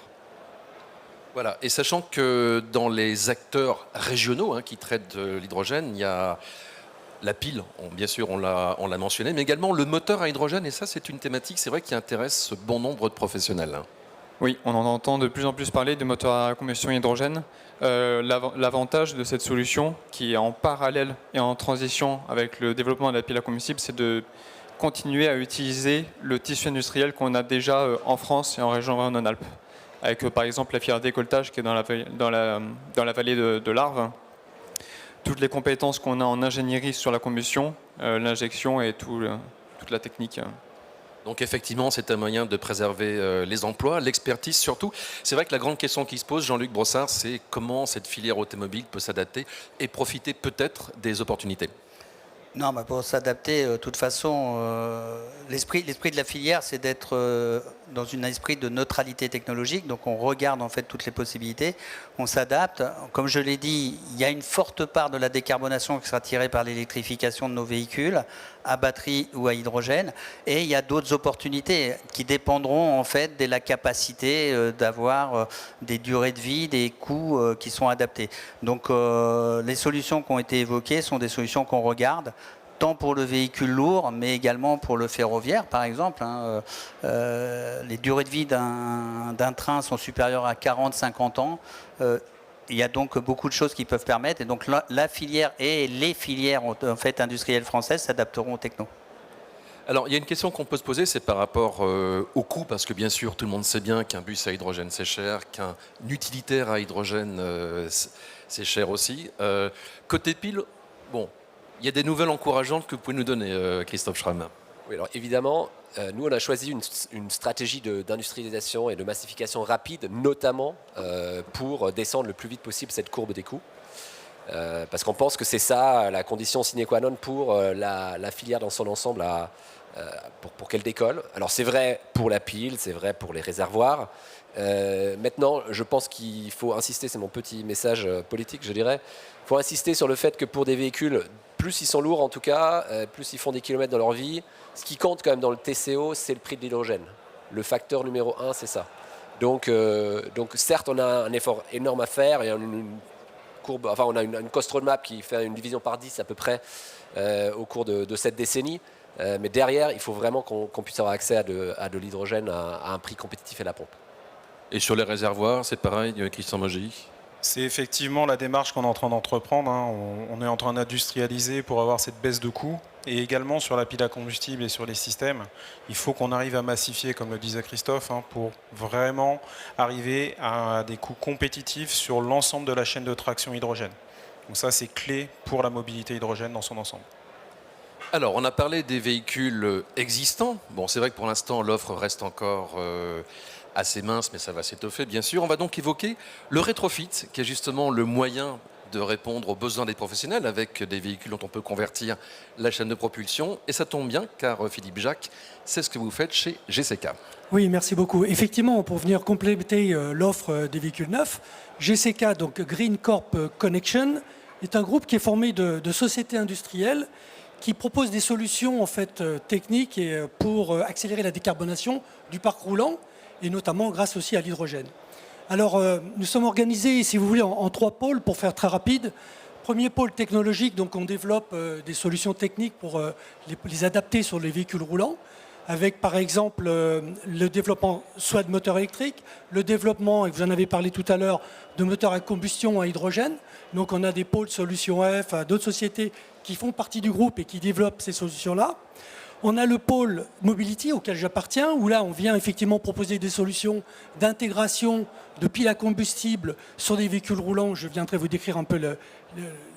Voilà, et sachant que dans les acteurs régionaux qui traitent de l'hydrogène, il y a la pile, bien sûr on l'a mentionné, mais également le moteur à hydrogène, et ça c'est une thématique, c'est vrai, qui intéresse bon nombre de professionnels. Oui, on en entend de plus en plus parler de moteurs à combustion hydrogène. L'avantage de cette solution, qui est en parallèle et en transition avec le développement de la pile à combustible, c'est de continuer à utiliser le tissu industriel qu'on a déjà en France et en région Auvergne-Rhône-Alpes. Avec par exemple la filière décolletage qui est dans la vallée de l'Arve. toutes les compétences qu'on a en ingénierie sur la combustion, l'injection et toute la technique. Donc effectivement, c'est un moyen de préserver les emplois, l'expertise surtout. C'est vrai que la grande question qui se pose, Jean-Luc Brossard, c'est comment cette filière automobile peut s'adapter et profiter peut-être des opportunités. Non, bah pour s'adapter, de toute façon, l'esprit de la filière, c'est d'être dans un esprit de neutralité technologique. Donc on regarde en fait toutes les possibilités, on s'adapte. Comme je l'ai dit, il y a une forte part de la décarbonation qui sera tirée par l'électrification de nos véhicules, à batterie ou à hydrogène. Et il y a d'autres opportunités qui dépendront en fait de la capacité d'avoir des durées de vie, des coûts qui sont adaptés. Donc les solutions qui ont été évoquées sont des solutions qu'on regarde, tant pour le véhicule lourd, mais également pour le ferroviaire, par exemple. Les durées de vie d'un train sont supérieures à 40-50 ans. Il y a donc beaucoup de choses qui peuvent permettre. Et donc la filière et les filières en fait, industrielles françaises s'adapteront aux technos. Alors, il y a une question qu'on peut se poser, c'est par rapport au coût, parce que bien sûr, tout le monde sait bien qu'un bus à hydrogène, c'est cher, qu'un utilitaire à hydrogène, c'est cher aussi. Côté pile, bon, il y a des nouvelles encourageantes que vous pouvez nous donner, Christophe Schramm. Oui, alors évidemment, nous on a choisi une stratégie d'industrialisation et de massification rapide, notamment pour descendre le plus vite possible cette courbe des coûts. Parce qu'on pense que c'est ça la condition sine qua non pour la filière dans son ensemble pour qu'elle décolle. Alors c'est vrai pour la pile, c'est vrai pour les réservoirs. Maintenant, je pense qu'il faut insister, c'est mon petit message politique, je dirais, il faut insister sur le fait que pour des véhicules, plus ils sont lourds en tout cas, plus ils font des kilomètres dans leur vie, ce qui compte quand même dans le TCO, c'est le prix de l'hydrogène. Le facteur numéro 1, c'est ça. Donc certes, on a un effort énorme à faire, et on a une cost roadmap qui fait une division par 10 à peu près au cours de cette décennie. Mais derrière, il faut vraiment qu'on puisse avoir accès à de l'hydrogène à un prix compétitif à la pompe. Et sur les réservoirs, c'est pareil, Christian Magy? C'est effectivement la démarche qu'on est en train d'entreprendre. On est en train d'industrialiser pour avoir cette baisse de coûts. Et également sur la pile à combustible et sur les systèmes, il faut qu'on arrive à massifier, comme le disait Christophe, pour vraiment arriver à des coûts compétitifs sur l'ensemble de la chaîne de traction hydrogène. Donc ça, c'est clé pour la mobilité hydrogène dans son ensemble. Alors, on a parlé des véhicules existants. Bon, c'est vrai que pour l'instant, l'offre reste encore assez mince, mais ça va s'étoffer, bien sûr. On va donc évoquer le rétrofit, qui est justement le moyen de répondre aux besoins des professionnels avec des véhicules dont on peut convertir la chaîne de propulsion. Et ça tombe bien, car Philippe Jacques, c'est ce que vous faites chez GCK. Oui, merci beaucoup. Effectivement, pour venir compléter l'offre des véhicules neufs, GCK, donc Green Corp Connection, est un groupe qui est formé de sociétés industrielles qui proposent des solutions en fait, techniques et pour accélérer la décarbonation du parc roulant, et notamment grâce aussi à l'hydrogène. Alors, nous sommes organisés, si vous voulez, en 3 pôles, pour faire très rapide. Premier pôle technologique, donc on développe des solutions techniques pour les adapter sur les véhicules roulants, avec par exemple le développement soit de moteurs électriques, le développement, et vous en avez parlé tout à l'heure, de moteurs à combustion à hydrogène. Donc on a des pôles Solutions F, d'autres sociétés qui font partie du groupe et qui développent ces solutions-là. On a le pôle Mobility auquel j'appartiens, où là on vient effectivement proposer des solutions d'intégration de piles à combustible sur des véhicules roulants. Je viendrai vous décrire un peu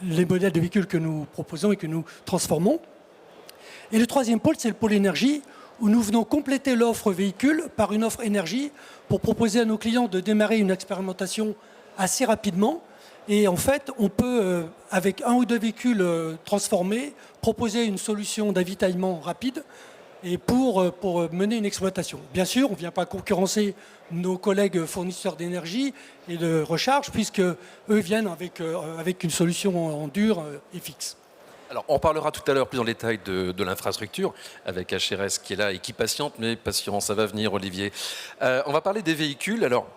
les modèles de véhicules que nous proposons et que nous transformons. Et le troisième pôle, c'est le pôle énergie, où nous venons compléter l'offre véhicule par une offre énergie pour proposer à nos clients de démarrer une expérimentation assez rapidement. Et en fait, on peut, avec 1 ou 2 véhicules transformés, proposer une solution d'avitaillement rapide et pour mener une exploitation. Bien sûr, on ne vient pas concurrencer nos collègues fournisseurs d'énergie et de recharge, puisque eux viennent avec une solution en dur et fixe. Alors, on parlera tout à l'heure plus en détail de l'infrastructure avec HRS qui est là et qui patiente, mais patient, ça va venir, Olivier. On va parler des véhicules. Alors,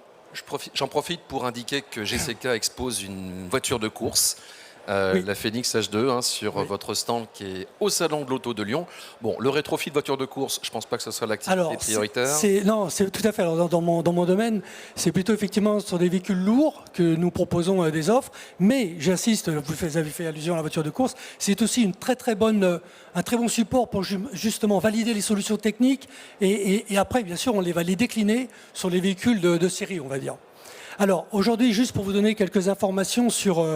j'en profite pour indiquer que GCK expose une voiture de course, Oui. la Phoenix H2, sur votre stand qui est au Salon de l'Auto de Lyon. Bon, le rétrofit de voiture de course, je ne pense pas que ce soit l'activité prioritaire. Non, c'est tout à fait. Alors, dans mon domaine, c'est plutôt effectivement sur des véhicules lourds que nous proposons des offres. Mais j'insiste, vous avez fait allusion à la voiture de course, c'est aussi un très bon support pour justement valider les solutions techniques. Et après, bien sûr, on les va les décliner sur les véhicules de série, on va dire. Alors aujourd'hui, juste pour vous donner quelques informations sur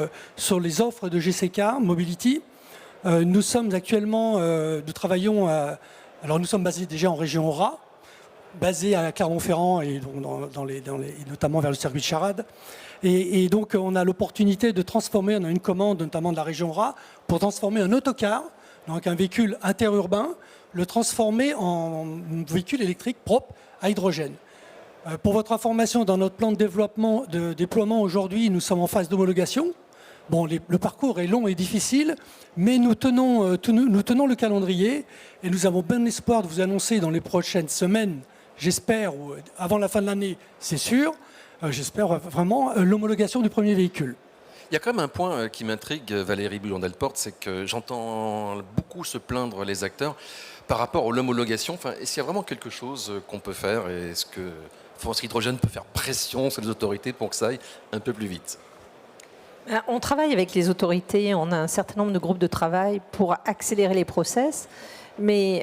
les offres de GCK Mobility, nous sommes actuellement, nous travaillons alors nous sommes basés déjà en région Aura, basés à Clermont-Ferrand et donc notamment vers le circuit de Charade. Et donc on a l'opportunité de transformer, on a une commande notamment de la région Aura, pour transformer un autocar, donc un véhicule interurbain, le transformer en véhicule électrique propre à hydrogène. Pour votre information, dans notre plan de déploiement aujourd'hui, nous sommes en phase d'homologation. Bon, le parcours est long et difficile, mais nous tenons le calendrier et nous avons bon espoir de vous annoncer dans les prochaines semaines, j'espère, ou avant la fin de l'année, c'est sûr, j'espère vraiment l'homologation du premier véhicule. Il y a quand même un point qui m'intrigue, Valérie Bouillon-Delporte, c'est que j'entends beaucoup se plaindre les acteurs par rapport à l'homologation. Enfin, est-ce qu'il y a vraiment quelque chose qu'on peut faire? Est-ce que France Hydrogène peut faire pression sur les autorités pour que ça aille un peu plus vite? On travaille avec les autorités, on a un certain nombre de groupes de travail pour accélérer les process, mais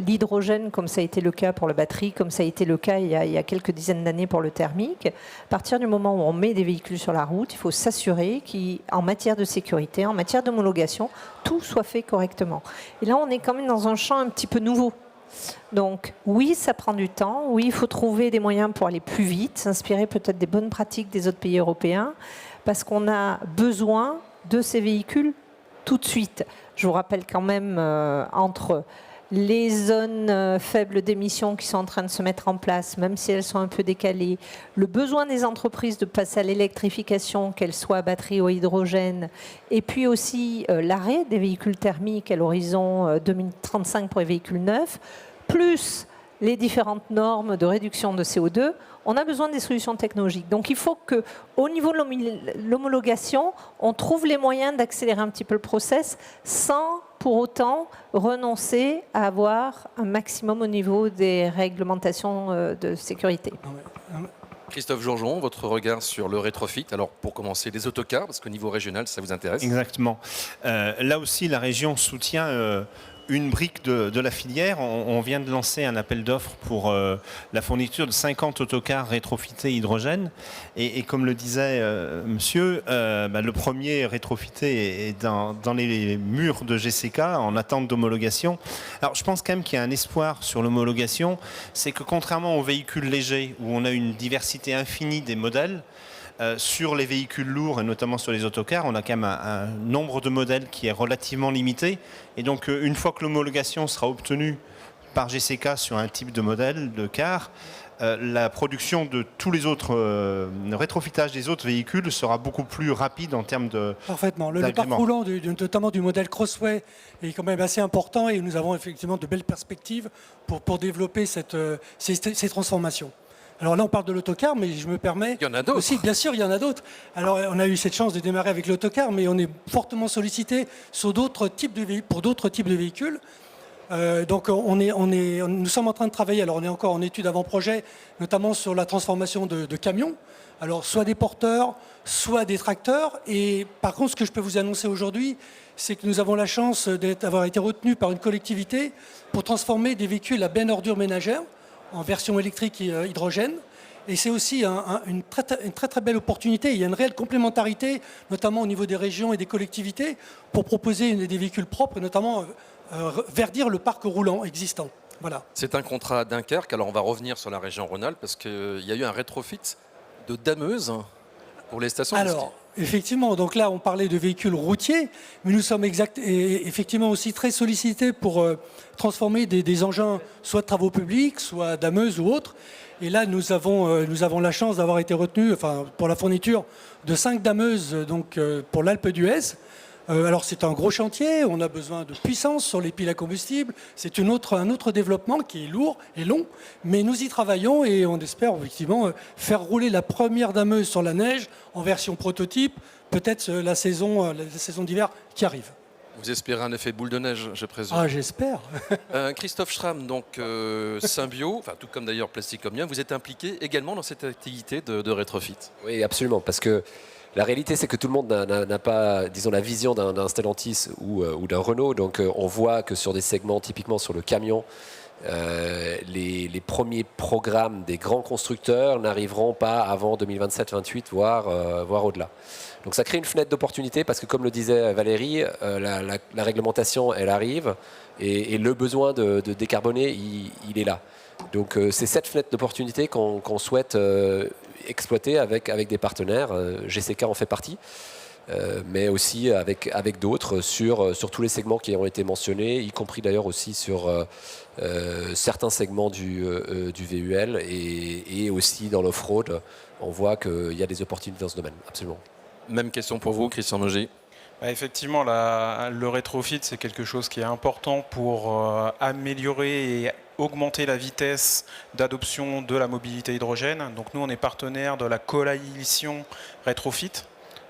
l'hydrogène, comme ça a été le cas pour la batterie, comme ça a été le cas il y a quelques dizaines d'années pour le thermique, à partir du moment où on met des véhicules sur la route, il faut s'assurer qu'en matière de sécurité, en matière d'homologation, tout soit fait correctement. Et là, on est quand même dans un champ un petit peu nouveau. Donc oui, ça prend du temps, oui, il faut trouver des moyens pour aller plus vite, s'inspirer peut-être des bonnes pratiques des autres pays européens, parce qu'on a besoin de ces véhicules tout de suite. Je vous rappelle quand même, entre les zones faibles d'émissions qui sont en train de se mettre en place, même si elles sont un peu décalées, le besoin des entreprises de passer à l'électrification, qu'elles soient à batterie ou à hydrogène, et puis aussi l'arrêt des véhicules thermiques à l'horizon 2035 pour les véhicules neufs, plus les différentes normes de réduction de CO2, on a besoin des solutions technologiques. Donc il faut qu'au niveau de l'homologation, on trouve les moyens d'accélérer un petit peu le process sans pour autant renoncer à avoir un maximum au niveau des réglementations de sécurité. Christophe Jourgeon, votre regard sur le rétrofit. Alors pour commencer, les autocars, parce qu'au niveau régional, ça vous intéresse? Exactement. Là aussi, la région soutient une brique de la filière. On vient de lancer un appel d'offres pour la fourniture de 50 autocars rétrofités hydrogène. Et comme le disait monsieur, le premier rétrofité est dans les murs de GCK en attente d'homologation. Alors je pense quand même qu'il y a un espoir sur l'homologation, c'est que contrairement aux véhicules légers où on a une diversité infinie des modèles, sur les véhicules lourds et notamment sur les autocars, on a quand même un nombre de modèles qui est relativement limité. Et donc, une fois que l'homologation sera obtenue par GCK sur un type de modèle de car, la production de tous les autres rétrofitages des autres véhicules sera beaucoup plus rapide en termes de. Parfaitement. Le parc roulant, notamment du modèle Crossway, est quand même assez important et nous avons effectivement de belles perspectives pour développer ces transformations. Alors là, on parle de l'autocar, mais je me permets... Il y en a d'autres. Aussi, bien sûr, il y en a d'autres. Alors, on a eu cette chance de démarrer avec l'autocar, mais on est fortement sollicité sur pour d'autres types de véhicules. Donc, nous sommes en train de travailler. Alors, on est encore en étude avant-projet, notamment sur la transformation de camions. Alors, soit des porteurs, soit des tracteurs. Et par contre, ce que je peux vous annoncer aujourd'hui, c'est que nous avons la chance d'avoir été retenus par une collectivité pour transformer des véhicules à benne ordure ménagère en version électrique et hydrogène. Et c'est aussi une très belle opportunité. Il y a une réelle complémentarité, notamment au niveau des régions et des collectivités, pour proposer des véhicules propres, et notamment verdir le parc roulant existant. Voilà. C'est un contrat à Dunkerque. Alors on va revenir sur la région Rhône-Alpes parce qu'il y a eu un rétrofit de dameuse pour les stations de ski. Alors, effectivement, donc là on parlait de véhicules routiers, mais nous sommes effectivement aussi très sollicités pour transformer des engins soit de travaux publics, soit dameuses ou autres. Et là nous avons la chance d'avoir été retenus pour la fourniture de 5 dameuses pour l'Alpe d'Huez. Alors c'est un gros chantier, on a besoin de puissance sur les piles à combustible, c'est un autre développement qui est lourd et long, mais nous y travaillons et on espère effectivement faire rouler la première dameuse sur la neige en version prototype, peut-être la saison d'hiver qui arrive. Vous espérez un effet boule de neige, je présume. Ah, j'espère. Christophe Schramm, donc Symbio, tout comme d'ailleurs Plastic Omnium, vous êtes impliqué également dans cette activité de rétrofit. Oui, absolument, parce que la réalité, c'est que tout le monde n'a pas, disons, la vision d'un Stellantis ou d'un Renault. Donc, on voit que sur des segments, typiquement sur le camion, Les premiers programmes des grands constructeurs n'arriveront pas avant 2027-28, voire au-delà. Donc ça crée une fenêtre d'opportunité parce que, comme le disait Valérie, la réglementation, elle arrive et le besoin de décarboner, il est là. Donc c'est cette fenêtre d'opportunité qu'on souhaite exploiter avec des partenaires. GCK en fait partie. Mais aussi avec d'autres sur tous les segments qui ont été mentionnés, y compris d'ailleurs aussi sur certains segments du VUL et aussi dans l'off-road. On voit qu'il y a des opportunités dans ce domaine, absolument. Même question pour vous, Christian Noger. Effectivement, le rétrofit, c'est quelque chose qui est important pour améliorer et augmenter la vitesse d'adoption de la mobilité hydrogène. Donc nous, on est partenaire de la coalition rétrofit.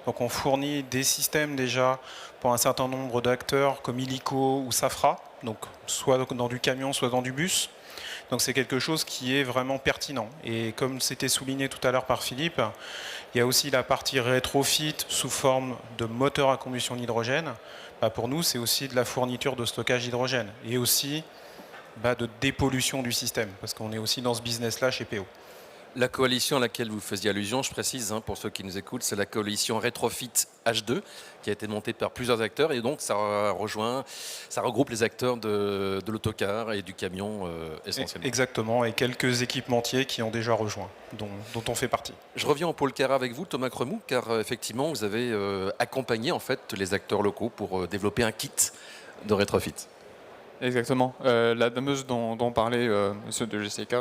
Donc on fournit des systèmes déjà pour un certain nombre d'acteurs comme Illico ou Safra, donc soit dans du camion, soit dans du bus. Donc c'est quelque chose qui est vraiment pertinent. Et comme c'était souligné tout à l'heure par Philippe, il y a aussi la partie rétrofit sous forme de moteur à combustion d'hydrogène. Pour nous, c'est aussi de la fourniture de stockage d'hydrogène et aussi de dépollution du système, parce qu'on est aussi dans ce business-là chez PO. La coalition à laquelle vous faisiez allusion, je précise pour ceux qui nous écoutent, c'est la coalition Retrofit H2 qui a été montée par plusieurs acteurs et donc ça regroupe les acteurs de l'autocar et du camion essentiellement. Exactement, et quelques équipementiers qui ont déjà rejoint, dont on fait partie. Je reviens au pôle Cara avec vous, Thomas Cremou, car effectivement vous avez accompagné en fait les acteurs locaux pour développer un kit de Retrofit. Exactement. La dameuse dont parlait monsieur de GCK,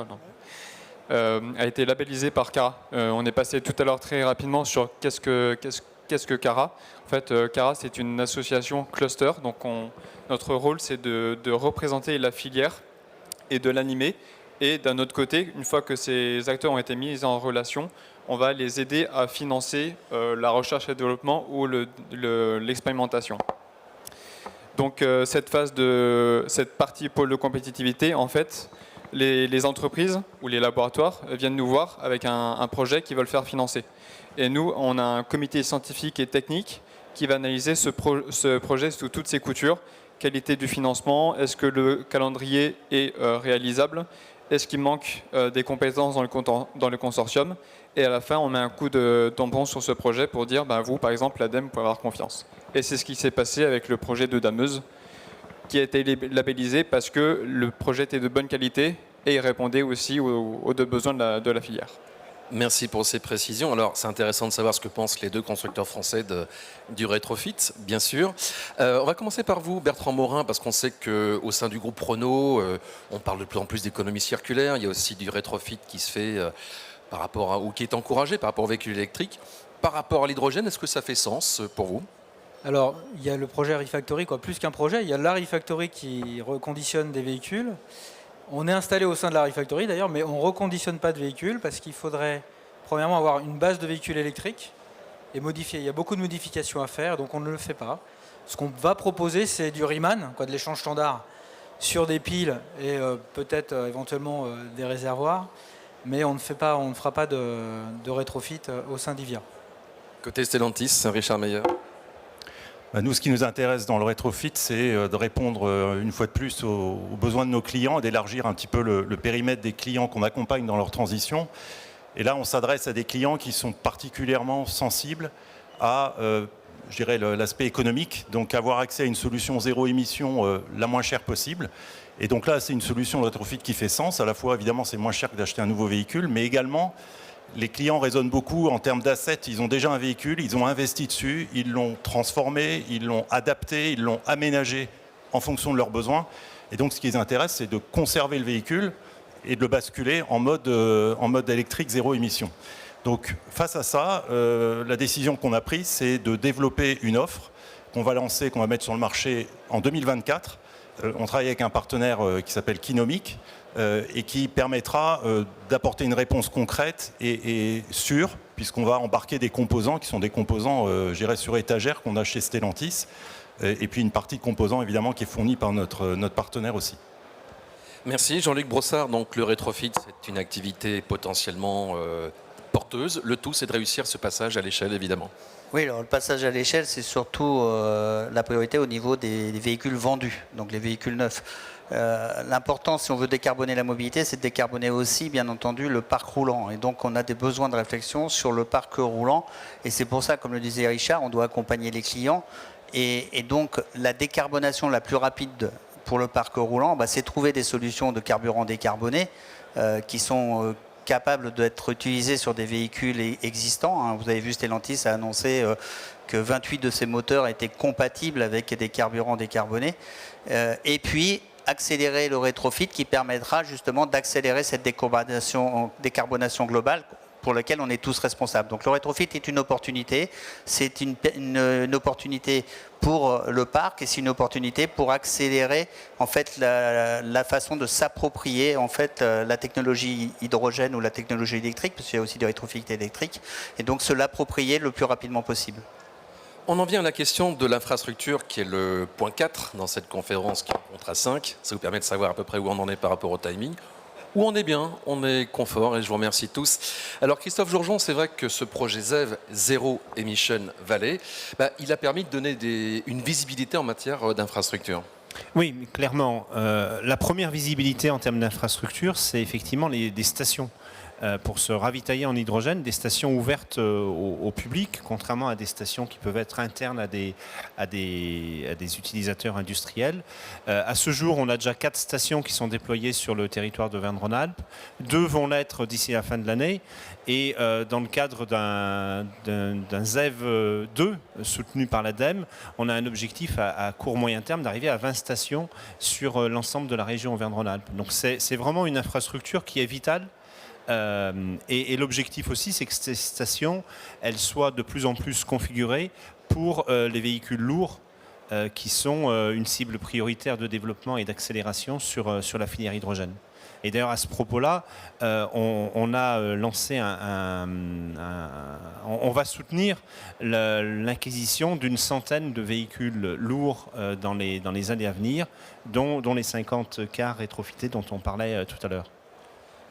a été labellisée par Cara. On est passé tout à l'heure très rapidement sur qu'est-ce que Cara. En fait, Cara, c'est une association cluster. Donc, notre rôle, c'est de représenter la filière et de l'animer. Et d'un autre côté, une fois que ces acteurs ont été mis en relation, on va les aider à financer la recherche et le développement ou l'expérimentation. Donc, cette partie pôle de compétitivité, en fait, les entreprises ou les laboratoires viennent nous voir avec un projet qu'ils veulent faire financer. Et nous, on a un comité scientifique et technique qui va analyser ce projet sous toutes ses coutures. Qualité du financement, est-ce que le calendrier est réalisable, est-ce qu'il manque des compétences dans le consortium. Et à la fin, on met un coup de tampon sur ce projet pour dire, vous, par exemple, l'ADEME, vous pouvez avoir confiance. Et c'est ce qui s'est passé avec le projet de Dameuse, qui a été labellisé parce que le projet était de bonne qualité et il répondait aussi aux besoins de la filière. Merci pour ces précisions. Alors, c'est intéressant de savoir ce que pensent les deux constructeurs français du rétrofit, bien sûr. On va commencer par vous, Bertrand Morin, parce qu'on sait qu'au sein du groupe Renault, on parle de plus en plus d'économie circulaire. Il y a aussi du rétrofit qui se fait ou qui est encouragé par rapport aux véhicules électriques. Par rapport à l'hydrogène, est-ce que ça fait sens pour vous ? Alors, il y a le projet Refactory, plus qu'un projet. Il y a la Refactory qui reconditionne des véhicules. On est installé au sein de la Refactory d'ailleurs, mais on ne reconditionne pas de véhicules parce qu'il faudrait, premièrement, avoir une base de véhicules électriques et modifier. Il y a beaucoup de modifications à faire, donc on ne le fait pas. Ce qu'on va proposer, c'est du Reman, de l'échange standard, sur des piles et peut-être éventuellement des réservoirs, mais on ne fera pas de rétrofit au sein d'IVIA. Côté Stellantis, Richard Meyer. Nous, ce qui nous intéresse dans le rétrofit, c'est de répondre une fois de plus aux besoins de nos clients et d'élargir un petit peu le périmètre des clients qu'on accompagne dans leur transition. Et là, on s'adresse à des clients qui sont particulièrement sensibles à, l'aspect économique, donc avoir accès à une solution zéro émission la moins chère possible. Et donc là, c'est une solution de rétrofit qui fait sens. À la fois, évidemment, c'est moins cher que d'acheter un nouveau véhicule, mais également, les clients raisonnent beaucoup en termes d'assets. Ils ont déjà un véhicule, ils ont investi dessus, ils l'ont transformé, ils l'ont adapté, ils l'ont aménagé en fonction de leurs besoins. Et donc, ce qui les intéresse, c'est de conserver le véhicule et de le basculer en mode électrique zéro émission. Donc, face à ça, la décision qu'on a prise, c'est de développer une offre qu'on va lancer, qu'on va mettre sur le marché en 2024. On travaille avec un partenaire qui s'appelle Kinomic, et qui permettra d'apporter une réponse concrète et sûre, puisqu'on va embarquer des composants qui sont des composants, sur étagère qu'on a chez Stellantis, et puis une partie de composants évidemment qui est fournie par notre partenaire aussi. Merci Jean-Luc Brossard. Donc le rétrofit, c'est une activité potentiellement porteuse. Le tout, c'est de réussir ce passage à l'échelle, évidemment. Oui, alors le passage à l'échelle, c'est surtout la priorité au niveau des véhicules vendus, donc les véhicules neufs. L'important, si on veut décarboner la mobilité, c'est de décarboner aussi, bien entendu, le parc roulant. Et donc, on a des besoins de réflexion sur le parc roulant. Et c'est pour ça, comme le disait Richard, on doit accompagner les clients. Et donc, la décarbonation la plus rapide pour le parc roulant, c'est trouver des solutions de carburant décarboné qui sont capables d'être utilisées sur des véhicules existants. Vous avez vu, Stellantis a annoncé que 28 de ses moteurs étaient compatibles avec des carburants décarbonés. Et puis, accélérer le rétrofit qui permettra justement d'accélérer cette décarbonation globale pour laquelle on est tous responsables. Donc le rétrofit est une opportunité, c'est une opportunité pour le parc et c'est une opportunité pour accélérer en fait la façon de s'approprier en fait la technologie hydrogène ou la technologie électrique, parce qu'il y a aussi du rétrofit électrique, et donc se l'approprier le plus rapidement possible. On en vient à la question de l'infrastructure qui est le point 4 dans cette conférence qui rencontre à 5. Ça vous permet de savoir à peu près où on en est par rapport au timing. Où on est bien, on est confort et je vous remercie tous. Alors Christophe Jourgeon, c'est vrai que ce projet ZEV, Zero Emission Valley, il a permis de donner une visibilité en matière d'infrastructure. Oui, mais clairement. La première visibilité en termes d'infrastructure, c'est effectivement des stations. Pour se ravitailler en hydrogène, des stations ouvertes au public, contrairement à des stations qui peuvent être internes à des utilisateurs industriels. À ce jour, on a déjà 4 stations qui sont déployées sur le territoire d'Auvergne-Rhône-Alpes. 2 vont l'être d'ici la fin de l'année. Et dans le cadre d'un ZEV 2 soutenu par l'ADEME, on a un objectif à court-moyen terme d'arriver à 20 stations sur l'ensemble de la région Auvergne-Rhône-Alpes. Donc c'est vraiment une infrastructure qui est vitale. Et l'objectif aussi, c'est que ces stations, elles soient de plus en plus configurées pour les véhicules lourds qui sont une cible prioritaire de développement et d'accélération sur la filière hydrogène. Et d'ailleurs, à ce propos-là, on a lancé on va soutenir l'acquisition d'une centaine de véhicules lourds dans les années à venir, dont les 50 cars rétrofités dont on parlait tout à l'heure.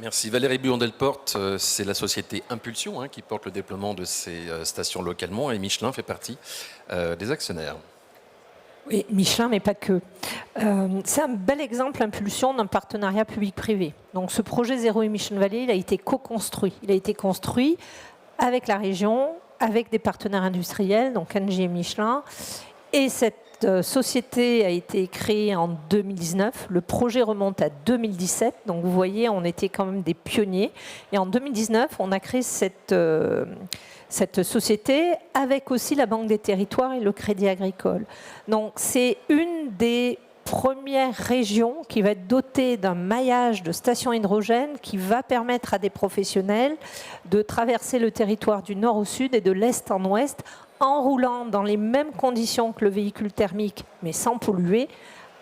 Merci. Valérie Buon-Delporte, c'est la société Impulsion qui porte le déploiement de ces stations localement et Michelin fait partie des actionnaires. Oui, Michelin, mais pas que. C'est un bel exemple, Impulsion, d'un partenariat public-privé. Donc ce projet Zero Emission Valley, il a été co-construit. Il a été construit avec la région, avec des partenaires industriels, donc Engie et Michelin. Et cette société a été créée en 2019. Le projet remonte à 2017. Donc vous voyez, on était quand même des pionniers. Et en 2019, on a créé cette société avec aussi la Banque des Territoires et le Crédit Agricole. Donc c'est une des premières régions qui va être dotée d'un maillage de stations hydrogène qui va permettre à des professionnels de traverser le territoire du nord au sud et de l'est en ouest en roulant dans les mêmes conditions que le véhicule thermique, mais sans polluer,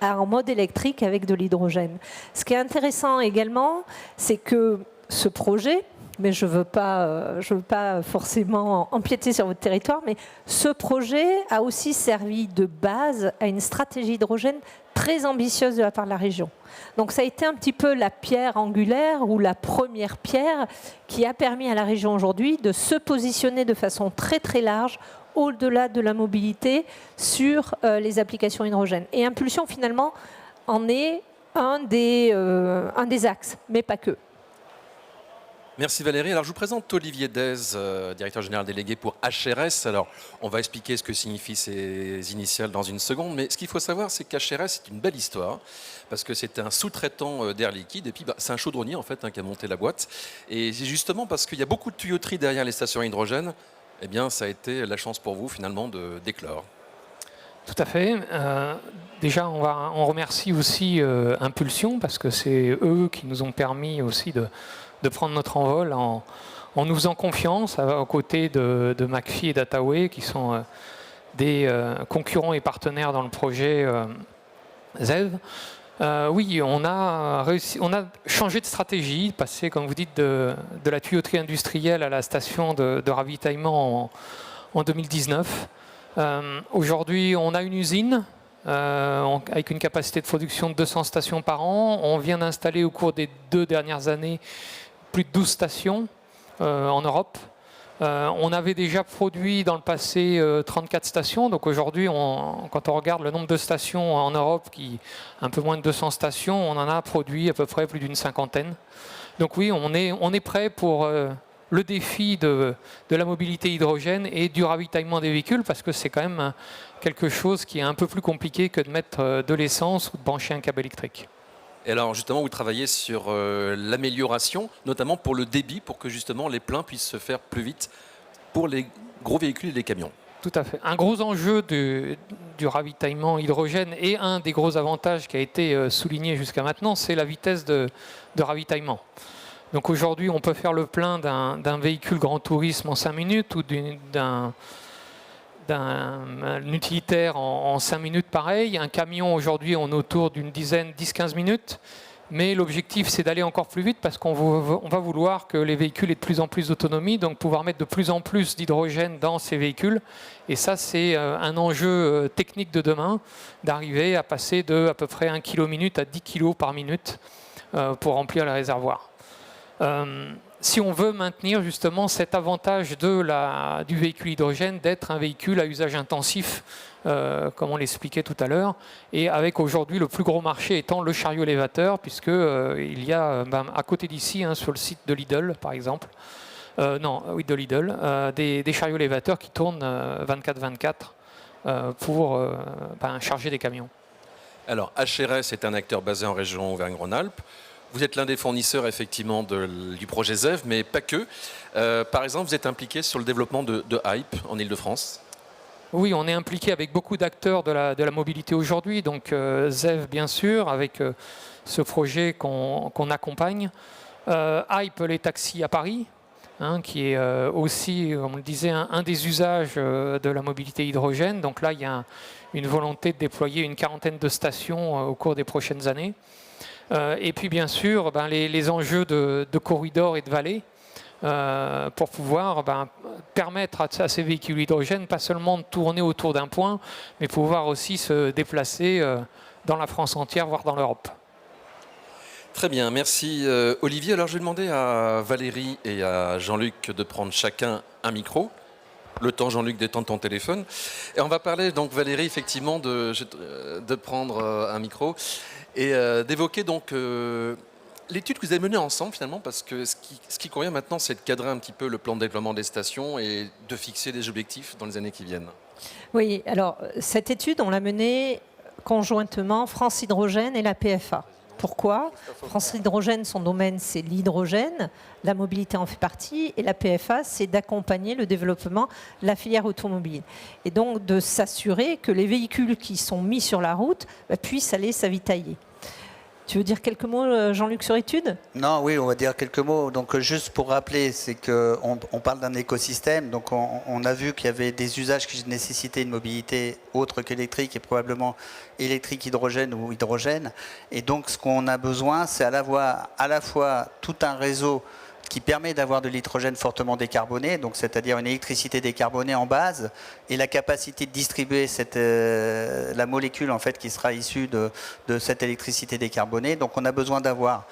en mode électrique avec de l'hydrogène. Ce qui est intéressant également, c'est que ce projet, mais je ne veux pas forcément empiéter sur votre territoire, mais ce projet a aussi servi de base à une stratégie hydrogène très ambitieuse de la part de la région. Donc ça a été un petit peu la pierre angulaire ou la première pierre qui a permis à la région aujourd'hui de se positionner de façon très très large au-delà de la mobilité sur les applications hydrogène. Et Impulsion finalement en est un des axes, mais pas que. Merci Valérie. Alors je vous présente Olivier Dez, directeur général délégué pour HRS. Alors on va expliquer ce que signifient ces initiales dans une seconde, mais ce qu'il faut savoir, c'est qu'HRS c'est une belle histoire parce que c'est un sous-traitant d'Air Liquide et puis c'est un chaudronnier en fait qui a monté la boîte. Et c'est justement parce qu'il y a beaucoup de tuyauterie derrière les stations à hydrogène, eh bien ça a été la chance pour vous finalement d'éclore. Tout à fait. Déjà, on remercie aussi Impulsion parce que c'est eux qui nous ont permis aussi de prendre notre envol en nous faisant confiance aux côtés de McPhy et d'Attaway qui sont des concurrents et partenaires dans le projet ZEV. Oui, on a changé de stratégie, passé, comme vous dites, de la tuyauterie industrielle à la station de ravitaillement en 2019. Aujourd'hui, on a une usine avec une capacité de production de 200 stations par an. On vient d'installer au cours des 2 dernières années plus de 12 stations en Europe. On avait déjà produit dans le passé 34 stations. Donc aujourd'hui, quand on regarde le nombre de stations en Europe, un peu moins de 200 stations, on en a produit à peu près plus d'une cinquantaine. Donc oui, on est prêt pour le défi de la mobilité hydrogène et du ravitaillement des véhicules, parce que c'est quand même quelque chose qui est un peu plus compliqué que de mettre de l'essence ou de brancher un câble électrique. Et alors justement, vous travaillez sur l'amélioration, notamment pour le débit, pour que justement les pleins puissent se faire plus vite pour les gros véhicules et les camions. Tout à fait. Un gros enjeu du ravitaillement hydrogène et un des gros avantages qui a été souligné jusqu'à maintenant, c'est la vitesse de ravitaillement. Donc aujourd'hui, on peut faire le plein d'un véhicule grand tourisme en 5 minutes ou d'un utilitaire en 5 minutes pareil. Un camion aujourd'hui, on est autour d'une dizaine, 10-15 minutes. Mais l'objectif, c'est d'aller encore plus vite parce qu'on va vouloir que les véhicules aient de plus en plus d'autonomie, donc pouvoir mettre de plus en plus d'hydrogène dans ces véhicules. Et ça, c'est un enjeu technique de demain, d'arriver à passer de à peu près 1 kg minute à 10 kg par minute pour remplir les réservoirs. Si on veut maintenir justement cet avantage du véhicule hydrogène d'être un véhicule à usage intensif, comme on l'expliquait tout à l'heure, et avec aujourd'hui le plus gros marché étant le chariot élévateur, puisqu'il y a à côté d'ici, sur le site de Lidl par exemple, de Lidl, des chariots élévateurs qui tournent 24/24 pour charger des camions. Alors HRS est un acteur basé en région Auvergne-Rhône-Alpes. Vous êtes l'un des fournisseurs effectivement du projet ZEV, mais pas que. Par exemple, vous êtes impliqué sur le développement de Hype en Ile-de-France. Oui, on est impliqué avec beaucoup d'acteurs de la mobilité aujourd'hui. Donc ZEV, bien sûr, avec ce projet qu'on accompagne. Hype, les taxis à Paris, qui est aussi, comme on le disait, un des usages de la mobilité hydrogène. Donc là, il y a une volonté de déployer une quarantaine de stations au cours des prochaines années. Et puis bien sûr les enjeux de corridors et de vallées pour pouvoir permettre à ces véhicules hydrogène pas seulement de tourner autour d'un point, mais pouvoir aussi se déplacer dans la France entière, voire dans l'Europe. Très bien, merci Olivier. Alors je vais demander à Valérie et à Jean-Luc de prendre chacun un micro. Le temps, Jean-Luc, d'étendre ton téléphone. Et on va parler, donc Valérie, effectivement, de prendre un micro et d'évoquer donc l'étude que vous avez menée ensemble, finalement, parce que ce qui convient maintenant, c'est de cadrer un petit peu le plan de déploiement des stations et de fixer des objectifs dans les années qui viennent. Oui, alors cette étude, on l'a menée conjointement France Hydrogène et la PFA. Pourquoi ? France Hydrogène, son domaine, c'est l'hydrogène, la mobilité en fait partie, et la PFA, c'est d'accompagner le développement de la filière automobile. Et donc de s'assurer que les véhicules qui sont mis sur la route puissent aller s'avitailler. Tu veux dire quelques mots, Jean-Luc, sur l'étude ? Non, oui, on va dire quelques mots. Donc, juste pour rappeler, c'est qu'on parle d'un écosystème. Donc, on a vu qu'il y avait des usages qui nécessitaient une mobilité autre qu'électrique et probablement électrique, hydrogène ou hydrogène. Et donc, ce qu'on a besoin, c'est à la fois tout un réseau qui permet d'avoir de l'hydrogène fortement décarboné, donc c'est-à-dire une électricité décarbonée en base, et la capacité de distribuer la molécule en fait qui sera issue de cette électricité décarbonée. Donc on a besoin d'avoir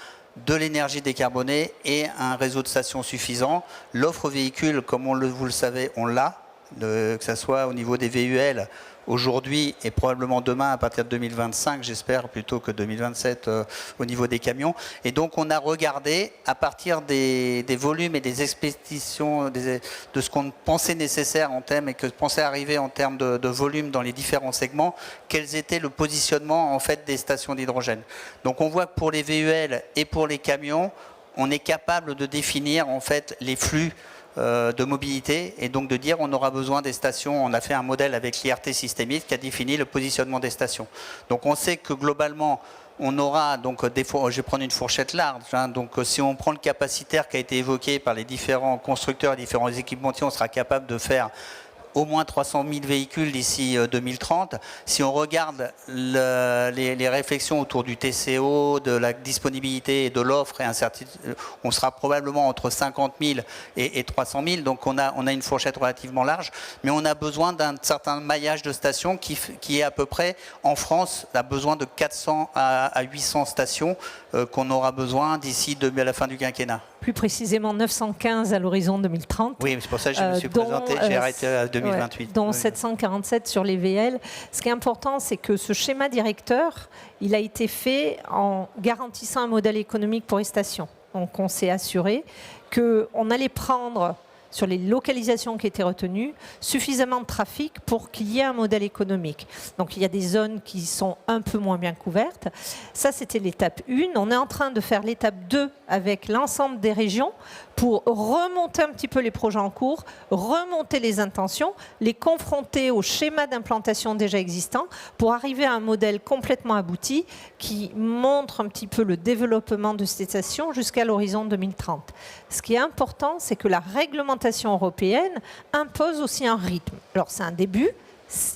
de l'énergie décarbonée et un réseau de stations suffisant. L'offre véhicule, comme vous le savez, on l'a, que ce soit au niveau des VUL aujourd'hui et probablement demain à partir de 2025, j'espère, plutôt que 2027 au niveau des camions. Et donc on a regardé à partir des volumes et des expéditions de ce qu'on pensait nécessaire en termes et que pensait arriver en termes de volume dans les différents segments, quels étaient le positionnement en fait des stations d'hydrogène. Donc on voit que pour les VUL et pour les camions, on est capable de définir en fait les flux de mobilité et donc de dire on aura besoin des stations. On a fait un modèle avec l'IRT systémique qui a défini le positionnement des stations. Donc on sait que globalement on aura, donc je vais prendre une fourchette large, donc si on prend le capacitaire qui a été évoqué par les différents constructeurs et différents équipementiers, on sera capable de faire au moins 300 000 véhicules d'ici 2030. Si on regarde les réflexions autour du TCO, de la disponibilité et de l'offre, on sera probablement entre 50 000 et 300 000. Donc on a une fourchette relativement large, mais on a besoin d'un certain maillage de stations qui est à peu près, en France, a besoin de 400 à 800 stations qu'on aura besoin d'ici à la fin du quinquennat. Plus précisément 915 à l'horizon 2030. Oui, c'est pour ça que je me suis présenté, j'ai arrêté à 2028. Dont 747 sur les VL. Ce qui est important, c'est que ce schéma directeur, il a été fait en garantissant un modèle économique pour les stations. Donc on s'est assuré qu'on allait prendre, sur les localisations qui étaient retenues, suffisamment de trafic pour qu'il y ait un modèle économique. Donc il y a des zones qui sont un peu moins bien couvertes. Ça, c'était l'étape 1. On est en train de faire l'étape 2 avec l'ensemble des régions pour remonter un petit peu les projets en cours, remonter les intentions, les confronter au schéma d'implantation déjà existant pour arriver à un modèle complètement abouti qui montre un petit peu le développement de ces stations jusqu'à l'horizon 2030. Ce qui est important, c'est que la réglementation européenne impose aussi un rythme. Alors c'est un début,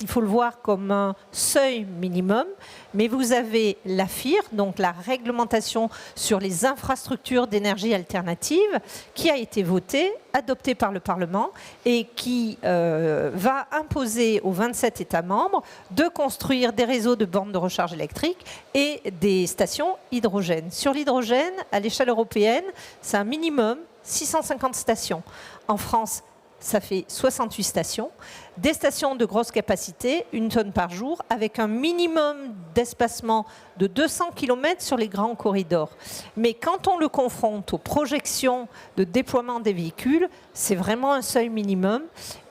il faut le voir comme un seuil minimum, mais vous avez l'AFIR, donc la réglementation sur les infrastructures d'énergie alternative, qui a été votée, adoptée par le Parlement et qui va imposer aux 27 États membres de construire des réseaux de bornes de recharge électrique et des stations hydrogène. Sur l'hydrogène, à l'échelle européenne, c'est un minimum 650 stations. En France, ça fait 68 stations, des stations de grosse capacité, 1 tonne par jour, avec un minimum d'espacement de 200 km sur les grands corridors. Mais quand on le confronte aux projections de déploiement des véhicules, c'est vraiment un seuil minimum.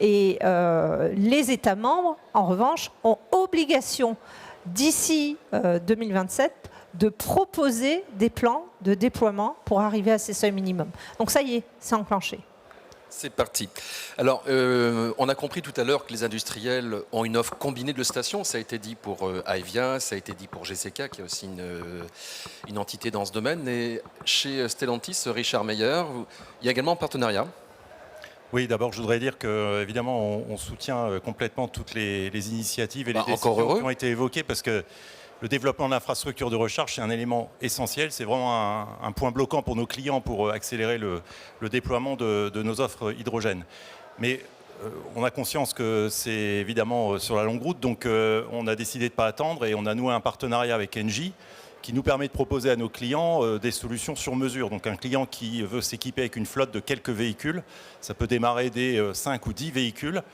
Et les États membres, en revanche, ont obligation, d'ici 2027, de proposer des plans de déploiement pour arriver à ces seuils minimums. Donc ça y est, c'est enclenché. C'est parti. Alors, on a compris tout à l'heure que les industriels ont une offre combinée de stations. Ça a été dit pour Aevia, ça a été dit pour GCK, qui est aussi une entité dans ce domaine. Et chez Stellantis, Richard Meyer, il y a également un partenariat. Oui, d'abord, je voudrais dire qu'évidemment, on soutient complètement toutes les initiatives et les décisions qui ont été évoquées, parce que le développement d'infrastructures de recharge, c'est un élément essentiel. C'est vraiment un point bloquant pour nos clients pour accélérer le déploiement de nos offres hydrogène. Mais on a conscience que c'est évidemment sur la longue route, donc on a décidé de ne pas attendre et on a noué un partenariat avec Engie qui nous permet de proposer à nos clients des solutions sur mesure. Donc un client qui veut s'équiper avec une flotte de quelques véhicules, ça peut démarrer des 5 ou 10 véhicules,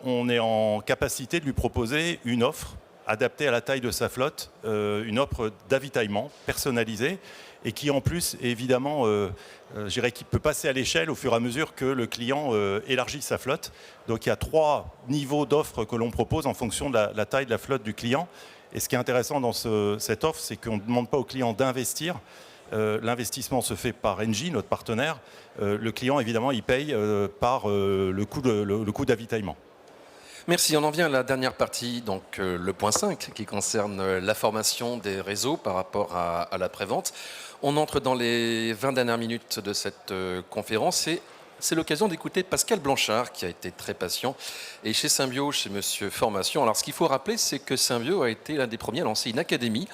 on est en capacité de lui proposer une offre adapté à la taille de sa flotte, une offre d'avitaillement personnalisée et qui en plus, évidemment, je dirais qu'il peut passer à l'échelle au fur et à mesure que le client élargit sa flotte. Donc il y a 3 niveaux d'offres que l'on propose en fonction de la taille de la flotte du client. Et ce qui est intéressant dans cette offre, c'est qu'on ne demande pas au client d'investir. L'investissement se fait par Engie, notre partenaire. Le client, évidemment, il paye par le coût d'avitaillement. Merci. On en vient à la dernière partie, donc le point 5, qui concerne la formation des réseaux par rapport à la prévente. On entre dans les 20 dernières minutes de cette conférence et c'est l'occasion d'écouter Pascal Blanchard, qui a été très patient, et chez Symbio, chez Monsieur Formation. Alors, ce qu'il faut rappeler, c'est que Symbio a été l'un des premiers à lancer une académie.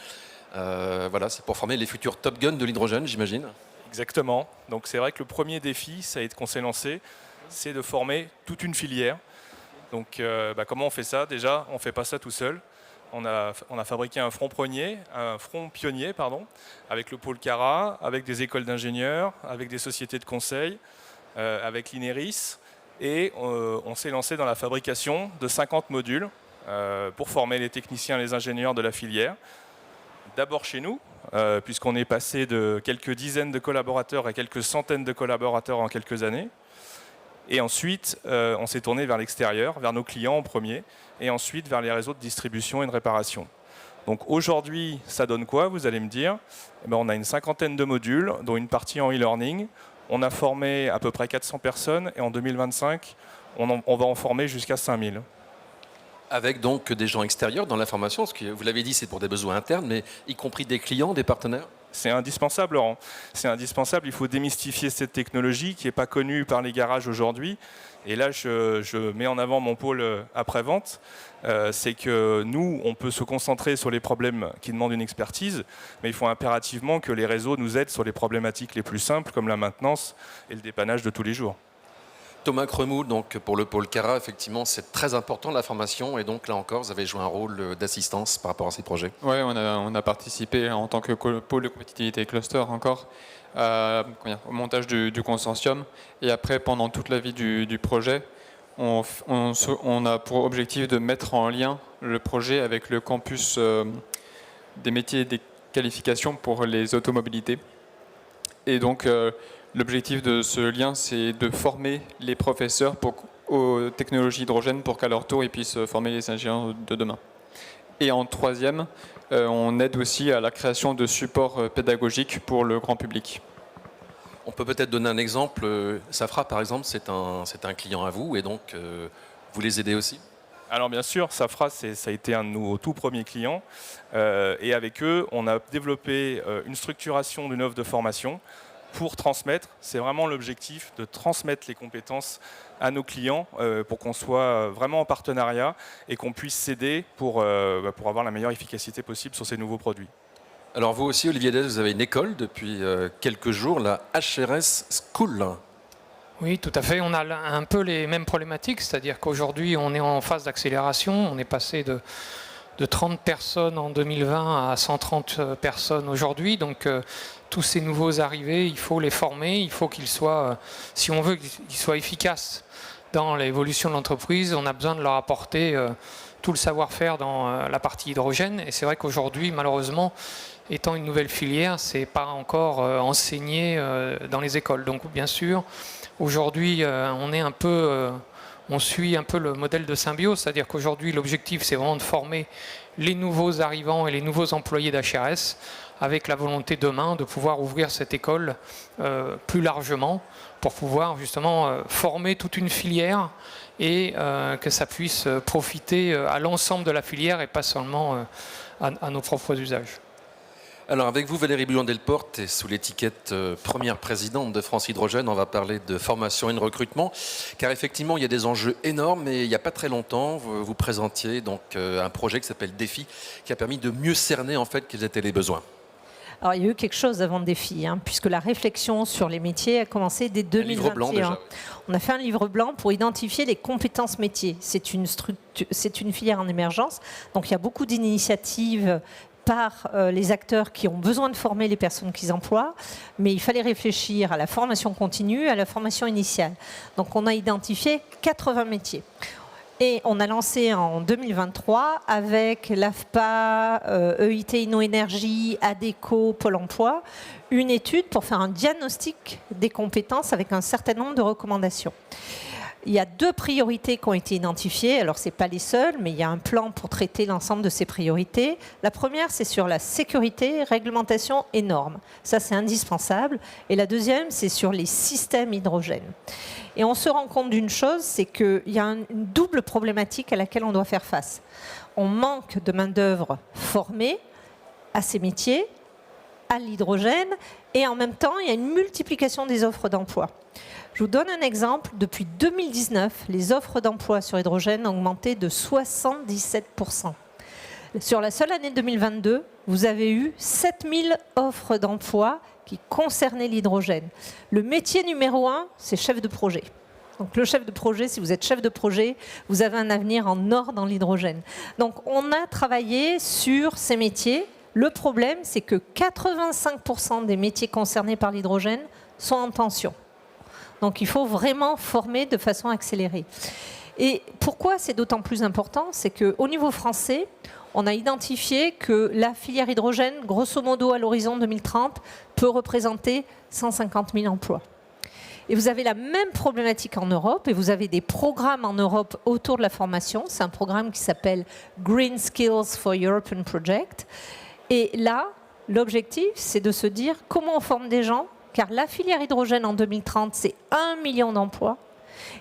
Voilà, c'est pour former les futurs Top Gun de l'hydrogène, j'imagine. Exactement. Donc, c'est vrai que le premier défi, ça a été qu'on s'est lancé, c'est de former toute une filière. Donc comment on fait ça? Déjà, on ne fait pas ça tout seul. On a fabriqué un front pionnier, avec le pôle Cara, avec des écoles d'ingénieurs, avec des sociétés de conseil, avec l'INERIS. Et on s'est lancé dans la fabrication de 50 modules pour former les techniciens et les ingénieurs de la filière. D'abord chez nous, puisqu'on est passé de quelques dizaines de collaborateurs à quelques centaines de collaborateurs en quelques années. Et ensuite, on s'est tourné vers l'extérieur, vers nos clients en premier, et ensuite vers les réseaux de distribution et de réparation. Donc aujourd'hui, ça donne quoi, vous allez me dire? On a une 50aine de modules, dont une partie en e-learning. On a formé à peu près 400 personnes, et en 2025, on va en former jusqu'à 5000. Avec donc des gens extérieurs dans la formation, parce que vous l'avez dit, c'est pour des besoins internes, mais y compris des clients, des partenaires? C'est indispensable, Laurent. C'est indispensable. Il faut démystifier cette technologie qui n'est pas connue par les garages aujourd'hui. Et là, je mets en avant mon pôle après-vente. C'est que nous, on peut se concentrer sur les problèmes qui demandent une expertise, mais il faut impérativement que les réseaux nous aident sur les problématiques les plus simples, comme la maintenance et le dépannage de tous les jours. Thomas Cremou, donc pour le pôle Cara, effectivement, c'est très important la formation. Et donc là encore, vous avez joué un rôle d'assistance par rapport à ces projets. Oui, on a participé en tant que pôle de compétitivité cluster encore au montage du consortium. Et après, pendant toute la vie du projet, on a pour objectif de mettre en lien le projet avec le campus des métiers et des qualifications pour les automobilités. Et donc, l'objectif de ce lien, c'est de former les professeurs aux technologies hydrogène pour qu'à leur tour, ils puissent former les ingénieurs de demain. Et en troisième, on aide aussi à la création de supports pédagogiques pour le grand public. On peut peut-être donner un exemple. Safra, par exemple, c'est un client à vous, et donc vous les aidez aussi? Alors bien sûr, Safra, ça a été un de nos tout premiers clients. Et avec eux, on a développé une structuration d'une offre de formation pour transmettre. C'est vraiment l'objectif de transmettre les compétences à nos clients pour qu'on soit vraiment en partenariat et qu'on puisse s'aider pour avoir la meilleure efficacité possible sur ces nouveaux produits. Alors vous aussi, Olivier Dès, vous avez une école depuis quelques jours, la HRS School. Oui, tout à fait. On a un peu les mêmes problématiques, c'est-à-dire qu'aujourd'hui, on est en phase d'accélération. On est passé de 30 personnes en 2020 à 130 personnes aujourd'hui. Donc, tous ces nouveaux arrivés, il faut les former, il faut qu'ils soient, si on veut qu'ils soient efficaces dans l'évolution de l'entreprise, on a besoin de leur apporter tout le savoir-faire dans la partie hydrogène. Et c'est vrai qu'aujourd'hui, malheureusement, étant une nouvelle filière, c'est pas encore enseigné dans les écoles. Donc, bien sûr, aujourd'hui, on suit un peu le modèle de symbiose, c'est-à-dire qu'aujourd'hui, l'objectif, c'est vraiment de former les nouveaux arrivants et les nouveaux employés d'HRS, avec la volonté demain de pouvoir ouvrir cette école plus largement pour pouvoir justement former toute une filière et que ça puisse profiter à l'ensemble de la filière et pas seulement à nos propres usages. Alors avec vous, Valérie Boulan-Delporte, et sous l'étiquette première présidente de France Hydrogène, on va parler de formation et de recrutement, car effectivement, il y a des enjeux énormes, et il n'y a pas très longtemps, vous présentiez donc un projet qui s'appelle Défi, qui a permis de mieux cerner en fait quels étaient les besoins. Alors, il y a eu quelque chose avant Défi, puisque la réflexion sur les métiers a commencé dès 2021. Un livre blanc déjà. On a fait un livre blanc pour identifier les compétences métiers. C'est une filière en émergence, donc il y a beaucoup d'initiatives par les acteurs qui ont besoin de former les personnes qu'ils emploient, mais il fallait réfléchir à la formation continue, à la formation initiale. Donc on a identifié 80 métiers. Et on a lancé en 2023 avec l'AFPA, EIT InnoÉnergie, ADECO, Pôle emploi, une étude pour faire un diagnostic des compétences avec un certain nombre de recommandations. Il y a 2 priorités qui ont été identifiées. Alors, ce n'est pas les seules, mais il y a un plan pour traiter l'ensemble de ces priorités. La première, c'est sur la sécurité, réglementation et normes. Ça, c'est indispensable. Et la deuxième, c'est sur les systèmes hydrogène. Et on se rend compte d'une chose, c'est qu'il y a une double problématique à laquelle on doit faire face. On manque de main-d'œuvre formée à ces métiers, à l'hydrogène, et en même temps, il y a une multiplication des offres d'emploi. Je vous donne un exemple. Depuis 2019, les offres d'emploi sur hydrogène ont augmenté de 77%. Sur la seule année 2022, vous avez eu 7000 offres d'emploi qui concernaient l'hydrogène. Le métier numéro 1, c'est chef de projet. Donc le chef de projet, si vous êtes chef de projet, vous avez un avenir en or dans l'hydrogène. Donc on a travaillé sur ces métiers. Le problème, c'est que 85% des métiers concernés par l'hydrogène sont en tension. Donc il faut vraiment former de façon accélérée. Et pourquoi c'est d'autant plus important? C'est qu'au niveau français, on a identifié que la filière hydrogène, grosso modo à l'horizon 2030, peut représenter 150 000 emplois. Et vous avez la même problématique en Europe, et vous avez des programmes en Europe autour de la formation. C'est un programme qui s'appelle Green Skills for European Project. Et là, l'objectif, c'est de se dire comment on forme des gens, car la filière hydrogène en 2030, c'est 1 million d'emplois.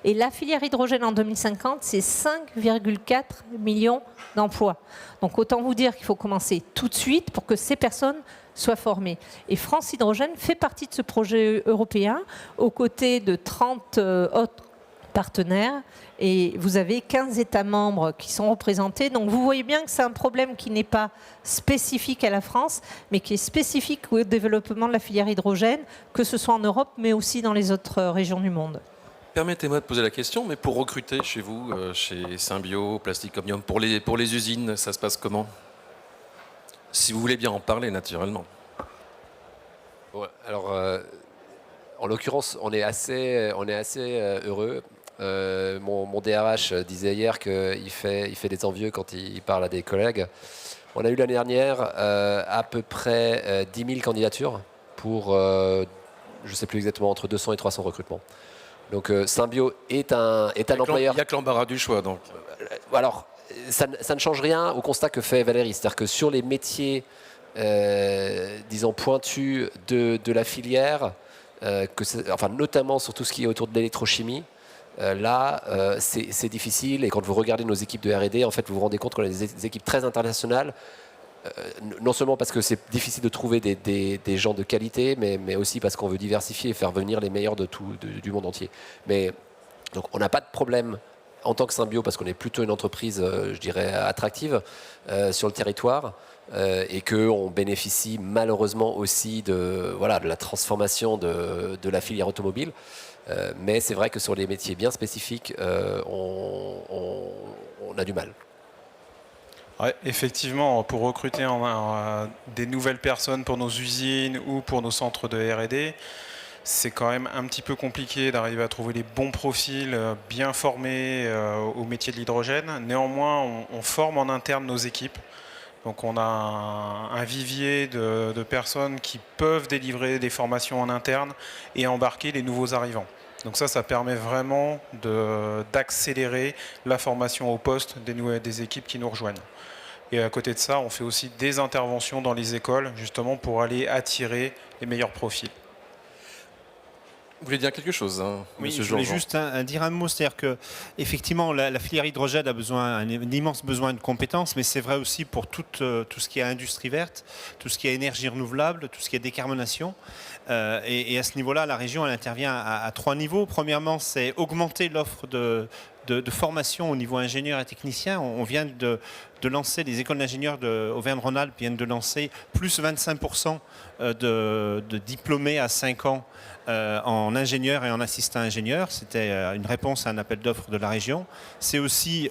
Et la filière hydrogène en 2050, c'est 5,4 millions d'emplois. Donc autant vous dire qu'il faut commencer tout de suite pour que ces personnes soient formés. Et France Hydrogène fait partie de ce projet européen aux côtés de 30 autres partenaires, et vous avez 15 États membres qui sont représentés. Donc vous voyez bien que c'est un problème qui n'est pas spécifique à la France, mais qui est spécifique au développement de la filière hydrogène, que ce soit en Europe, mais aussi dans les autres régions du monde. Permettez-moi de poser la question, mais pour recruter chez vous, chez Symbio, Plastic Omnium, pour les usines, ça se passe comment? Si vous voulez bien en parler, naturellement. Ouais, alors, en l'occurrence, on est assez heureux. Mon DRH disait hier qu'il fait des envieux quand il parle à des collègues. On a eu l'année dernière à peu près 10 000 candidatures pour, je ne sais plus exactement, entre 200 et 300 recrutements. Donc Symbio est un employeur. Il n'y a que l'embarras du choix, donc. Alors, ça ne change rien au constat que fait Valérie. C'est-à-dire que sur les métiers, disons, pointus de la filière, notamment sur tout ce qui est autour de l'électrochimie, là, c'est difficile. Et quand vous regardez nos équipes de R&D, en fait, vous vous rendez compte qu'on a des équipes très internationales. Non seulement parce que c'est difficile de trouver des gens de qualité, mais aussi parce qu'on veut diversifier et faire venir les meilleurs du monde entier. Mais donc on n'a pas de problème en tant que Symbio, parce qu'on est plutôt une entreprise, je dirais, attractive sur le territoire, et qu'on bénéficie malheureusement aussi de la transformation de la filière automobile. Mais c'est vrai que sur les métiers bien spécifiques, on a du mal. Ouais, effectivement, pour recruter des nouvelles personnes pour nos usines ou pour nos centres de R&D, c'est quand même un petit peu compliqué d'arriver à trouver les bons profils bien formés au métier de l'hydrogène. Néanmoins, on forme en interne nos équipes. Donc on a un vivier de personnes qui peuvent délivrer des formations en interne et embarquer les nouveaux arrivants. Donc ça permet vraiment d'accélérer la formation au poste des équipes qui nous rejoignent. Et à côté de ça, on fait aussi des interventions dans les écoles, justement pour aller attirer les meilleurs profils. Vous voulez dire quelque chose, hein, oui, monsieur je voulais Jean-Jean. juste dire un mot, c'est-à-dire que effectivement la filière hydrogène a un immense besoin de compétences, mais c'est vrai aussi pour tout ce qui est industrie verte, tout ce qui est énergie renouvelable, tout ce qui est décarbonation. Et à ce niveau-là, la région elle intervient à 3 niveaux. Premièrement, c'est augmenter l'offre de formation au niveau ingénieur et technicien. On vient de lancer, les écoles d'ingénieurs d'Auvergne-Rhône-Alpes viennent de lancer plus 25% de diplômés à 5 ans en ingénieur et en assistant ingénieur. C'était une réponse à un appel d'offres de la région. C'est aussi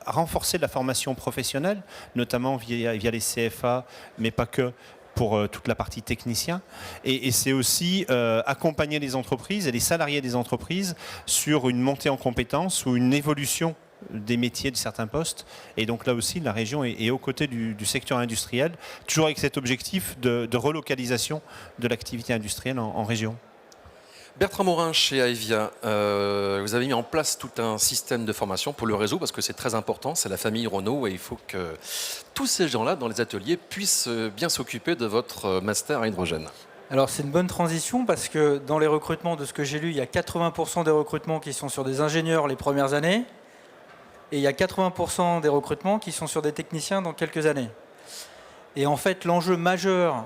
renforcer la formation professionnelle, notamment via les CFA, mais pas que, pour toute la partie technicien. Et c'est aussi accompagner les entreprises et les salariés des entreprises sur une montée en compétences ou une évolution des métiers de certains postes. Et donc là aussi, la région est aux côtés du secteur industriel, toujours avec cet objectif de relocalisation de l'activité industrielle en région. Bertrand Morin, chez Aevia, vous avez mis en place tout un système de formation pour le réseau, parce que c'est très important, c'est la famille Renault, et il faut que tous ces gens-là, dans les ateliers, puissent bien s'occuper de votre master à hydrogène. Alors c'est une bonne transition, parce que dans les recrutements, de ce que j'ai lu, il y a 80% des recrutements qui sont sur des ingénieurs les premières années, et il y a 80% des recrutements qui sont sur des techniciens dans quelques années. Et en fait, l'enjeu majeur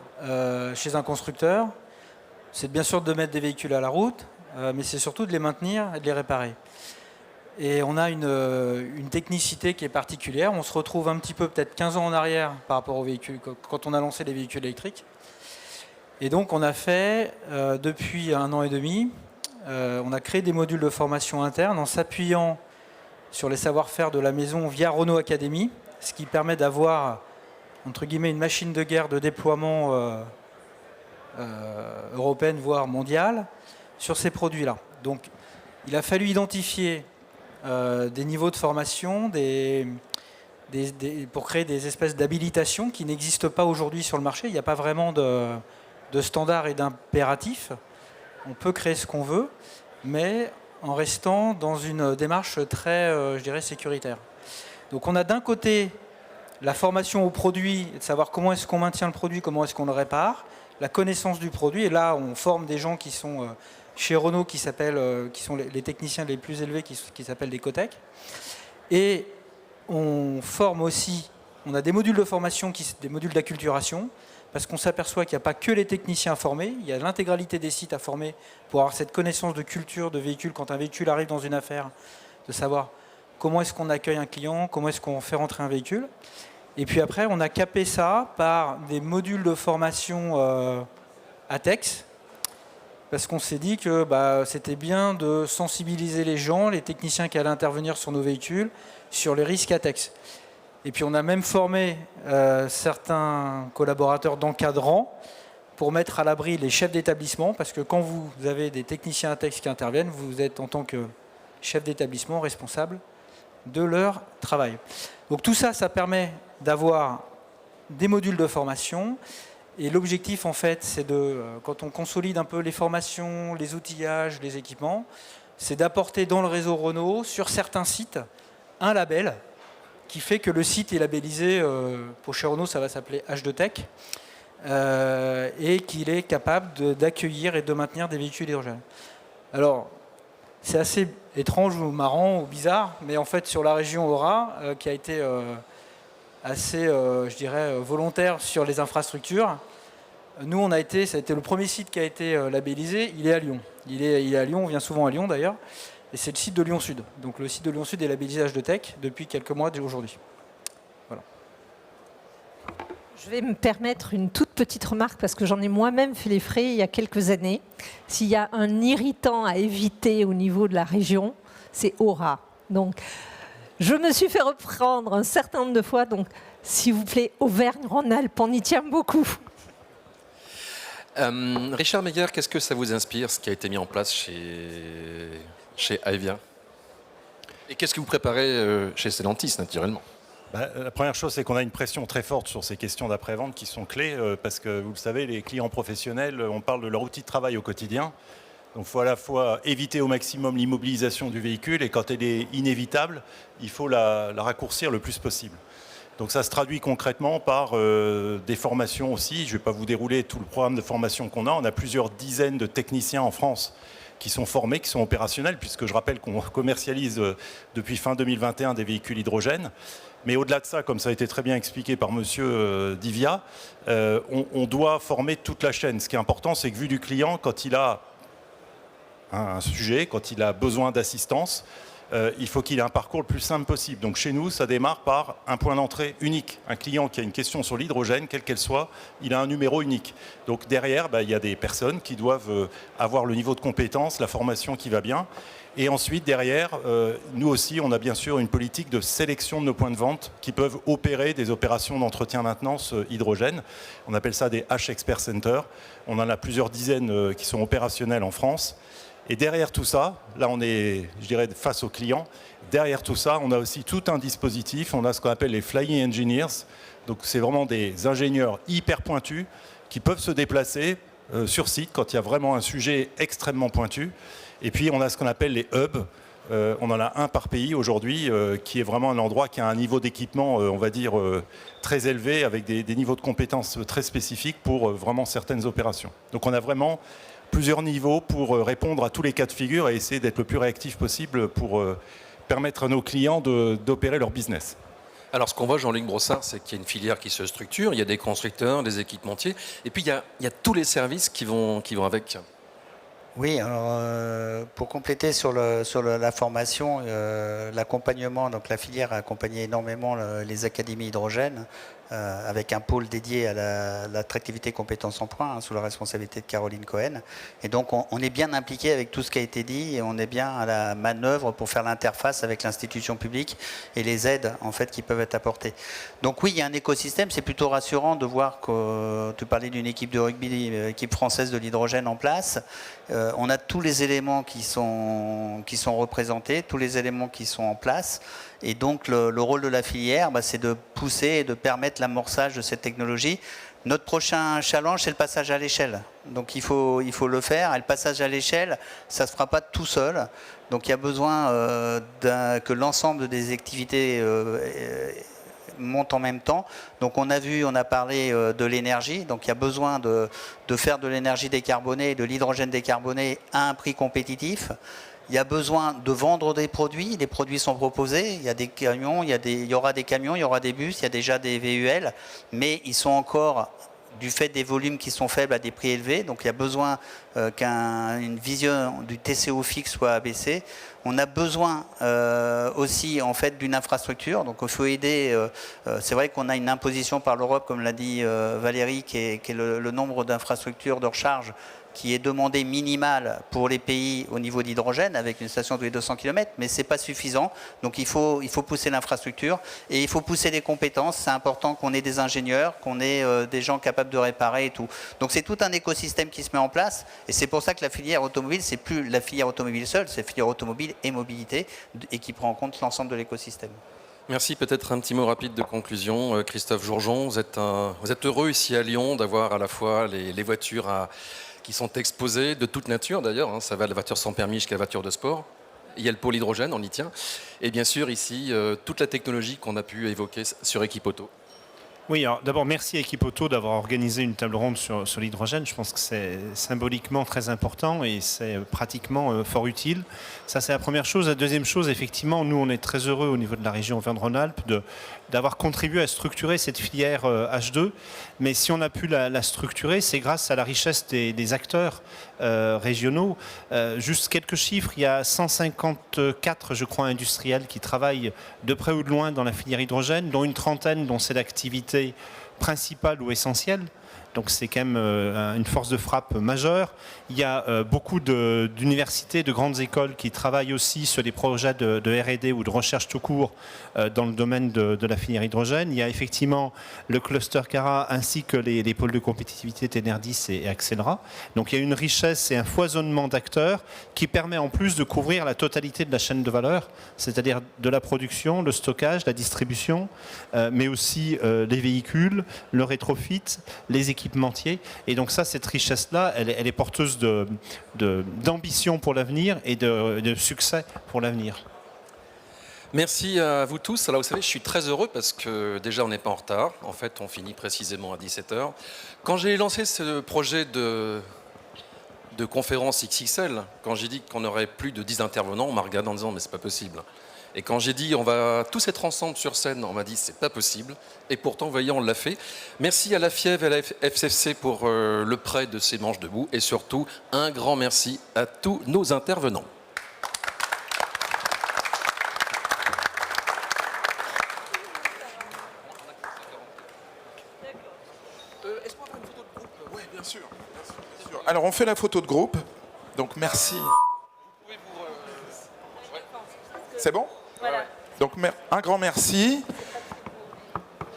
chez un constructeur, c'est bien sûr de mettre des véhicules à la route, mais c'est surtout de les maintenir et de les réparer. Et on a une technicité qui est particulière. On se retrouve un petit peu, peut-être 15 ans en arrière par rapport aux véhicules, quand on a lancé les véhicules électriques. Et donc on a fait, depuis 1 an et demi, on a créé des modules de formation interne en s'appuyant sur les savoir-faire de la maison via Renault Academy, ce qui permet d'avoir, entre guillemets, une machine de guerre de déploiement européenne, voire mondiale, sur ces produits-là. Donc il a fallu identifier des niveaux de formation pour créer des espèces d'habilitations qui n'existent pas aujourd'hui sur le marché. Il n'y a pas vraiment de standards et d'impératifs. On peut créer ce qu'on veut, mais en restant dans une démarche très, je dirais, sécuritaire. Donc on a d'un côté la formation au produit, de savoir comment est-ce qu'on maintient le produit, comment est-ce qu'on le répare, la connaissance du produit, et là on forme des gens qui sont chez Renault, qui sont les techniciens les plus élevés, qui s'appellent des COTEC. Et on forme aussi, on a des modules de formation, des modules d'acculturation, parce qu'on s'aperçoit qu'il n'y a pas que les techniciens formés, il y a l'intégralité des sites à former pour avoir cette connaissance de culture de véhicule quand un véhicule arrive dans une affaire, de savoir comment est-ce qu'on accueille un client, comment est-ce qu'on fait rentrer un véhicule. Et puis après, on a capé ça par des modules de formation ATEX, parce qu'on s'est dit que c'était bien de sensibiliser les gens, les techniciens qui allaient intervenir sur nos véhicules, sur les risques ATEX. Et puis on a même formé certains collaborateurs d'encadrants pour mettre à l'abri les chefs d'établissement, parce que quand vous avez des techniciens ATEX qui interviennent, vous êtes en tant que chef d'établissement responsable de leur travail. Donc tout ça, ça permet d'avoir des modules de formation. Et l'objectif, en fait, c'est quand on consolide un peu les formations, les outillages, les équipements, c'est d'apporter dans le réseau Renault, sur certains sites, un label qui fait que le site est labellisé, pour chez Renault, ça va s'appeler H2Tech, et qu'il est capable d'accueillir et de maintenir des véhicules hydrogène. Alors, c'est assez étrange ou marrant ou bizarre, mais en fait, sur la région Aura, qui a été assez, je dirais, volontaire sur les infrastructures. Nous, ça a été le premier site qui a été labellisé. Il est à Lyon. Il est à Lyon, on vient souvent à Lyon d'ailleurs. Et c'est le site de Lyon Sud. Donc le site de Lyon Sud est labellisé H2Tech depuis quelques mois aujourd'hui. Voilà. Je vais me permettre une toute petite remarque parce que j'en ai moi-même fait les frais il y a quelques années. S'il y a un irritant à éviter au niveau de la région, c'est Aura. Donc, je me suis fait reprendre un certain nombre de fois, donc s'il vous plaît, Auvergne-Rhône-Alpes, on y tient beaucoup. Richard Meyer, qu'est-ce que ça vous inspire, ce qui a été mis en place chez Aevia? Et qu'est-ce que vous préparez chez Stellantis, naturellement? La première chose, c'est qu'on a une pression très forte sur ces questions d'après-vente qui sont clés, parce que, vous le savez, les clients professionnels, on parle de leur outil de travail au quotidien. Donc il faut à la fois éviter au maximum l'immobilisation du véhicule et quand elle est inévitable, il faut la raccourcir le plus possible. Donc ça se traduit concrètement par des formations aussi. Je ne vais pas vous dérouler tout le programme de formation qu'on a. On a plusieurs dizaines de techniciens en France qui sont formés, qui sont opérationnels, puisque je rappelle qu'on commercialise depuis fin 2021 des véhicules hydrogènes. Mais au-delà de ça, comme ça a été très bien expliqué par monsieur Divia, on doit former toute la chaîne. Ce qui est important, c'est que vu du client, quand il a un sujet, quand il a besoin d'assistance, il faut qu'il ait un parcours le plus simple possible. Donc chez nous, ça démarre par un point d'entrée unique. Un client qui a une question sur l'hydrogène, quelle qu'elle soit, il a un numéro unique. Donc derrière, il y a des personnes qui doivent avoir le niveau de compétence, la formation qui va bien. Et ensuite, derrière, nous aussi, on a bien sûr une politique de sélection de nos points de vente qui peuvent opérer des opérations d'entretien-maintenance hydrogène. On appelle ça des H-Expert Centers. On en a plusieurs dizaines qui sont opérationnels en France. Et derrière tout ça, là on est, je dirais, face aux clients, derrière tout ça, on a aussi tout un dispositif, on a ce qu'on appelle les Flying Engineers, donc c'est vraiment des ingénieurs hyper pointus qui peuvent se déplacer sur site quand il y a vraiment un sujet extrêmement pointu. Et puis on a ce qu'on appelle les hubs, on en a un par pays aujourd'hui, qui est vraiment un endroit qui a un niveau d'équipement, on va dire, très élevé, avec des niveaux de compétences très spécifiques pour vraiment certaines opérations. Donc on a vraiment plusieurs niveaux pour répondre à tous les cas de figure et essayer d'être le plus réactif possible pour permettre à nos clients d'opérer leur business. Alors ce qu'on voit, Jean-Luc Brossard, c'est qu'il y a une filière qui se structure, il y a des constructeurs, des équipementiers, et puis il y a tous les services qui vont avec. Oui, alors pour compléter sur la formation, l'accompagnement, donc la filière a accompagné énormément les académies hydrogènes avec un pôle dédié à l'attractivité compétences emploi sous la responsabilité de Caroline Cohen. Et donc on est bien impliqué avec tout ce qui a été dit et on est bien à la manœuvre pour faire l'interface avec l'institution publique et les aides en fait qui peuvent être apportées. Donc oui, il y a un écosystème, c'est plutôt rassurant de voir que tu parlais d'une équipe de rugby, équipe française de l'hydrogène en place. On a tous les éléments qui sont représentés, tous les éléments qui sont en place. Et donc le rôle de la filière, c'est de pousser et de permettre l'amorçage de cette technologie. Notre prochain challenge, c'est le passage à l'échelle. Donc il faut le faire. Et le passage à l'échelle, ça ne se fera pas tout seul. Donc il y a besoin que l'ensemble des activités montent en même temps. Donc on a parlé de l'énergie. Donc il y a besoin de faire de l'énergie décarbonée, de l'hydrogène décarboné à un prix compétitif. Il y a besoin de vendre des produits. Les produits sont proposés. Il y a des camions, il y aura des camions, il y aura des bus, il y a déjà des VUL, mais ils sont encore du fait des volumes qui sont faibles à des prix élevés. Donc il y a besoin qu'une vision du TCO fixe soit abaissée. On a besoin aussi en fait d'une infrastructure. Donc il faut aider. C'est vrai qu'on a une imposition par l'Europe, comme l'a dit Valérie, qui est le nombre d'infrastructures de recharge qui est demandé minimal pour les pays au niveau d'hydrogène, avec une station tous les 200 km, mais ce n'est pas suffisant. Donc il faut pousser l'infrastructure et il faut pousser les compétences. C'est important qu'on ait des ingénieurs, qu'on ait des gens capables de réparer et tout. Donc c'est tout un écosystème qui se met en place et c'est pour ça que la filière automobile, c'est plus la filière automobile seule, c'est la filière automobile et mobilité et qui prend en compte l'ensemble de l'écosystème. Merci. Peut-être un petit mot rapide de conclusion. Christophe Jourjon, vous êtes heureux ici à Lyon d'avoir à la fois les voitures qui sont exposées de toute nature d'ailleurs, hein, ça va de la voiture sans permis jusqu'à la voiture de sport. Il y a le pôle hydrogène, on y tient. Et bien sûr ici, toute la technologie qu'on a pu évoquer sur Equipoto. Oui, alors d'abord merci à Equipoto d'avoir organisé une table ronde sur l'hydrogène. Je pense que c'est symboliquement très important et c'est pratiquement fort utile. Ça, c'est la première chose. La deuxième chose, effectivement, nous, on est très heureux au niveau de la région Auvergne-Rhône-Alpes d'avoir contribué à structurer cette filière H2. Mais si on a pu la structurer, c'est grâce à la richesse des acteurs régionaux. Juste quelques chiffres, il y a 154, je crois, industriels qui travaillent de près ou de loin dans la filière hydrogène, dont une trentaine dont c'est l'activité principale ou essentielle. Donc c'est quand même une force de frappe majeure. Il y a beaucoup d'universités, de grandes écoles qui travaillent aussi sur des projets de R&D ou de recherche tout court dans le domaine de la filière hydrogène. Il y a effectivement le cluster Cara ainsi que les pôles de compétitivité Tenerdis et Accelera. Donc il y a une richesse et un foisonnement d'acteurs qui permet en plus de couvrir la totalité de la chaîne de valeur, c'est-à-dire de la production, le stockage, la distribution, mais aussi les véhicules, le rétrofit, les équipementiers. Et donc ça, cette richesse-là, elle est porteuse d'ambition pour l'avenir et de succès pour l'avenir. Merci à vous tous. Alors vous savez, je suis très heureux parce que déjà on n'est pas en retard. En fait, on finit précisément à 17h. Quand j'ai lancé ce projet de conférence XXL, quand j'ai dit qu'on aurait plus de 10 intervenants, on m'a regardé en disant mais c'est pas possible. Et quand j'ai dit on va tous être ensemble sur scène, on m'a dit c'est pas possible. Et pourtant, vous voyez, on l'a fait. Merci à la FIEV et à la FCFC pour le prêt de ces manches debout. Et surtout, un grand merci à tous nos intervenants. Oui, bien sûr. Alors, on fait la photo de groupe. Donc, merci. C'est bon ? Voilà. Donc, un grand merci.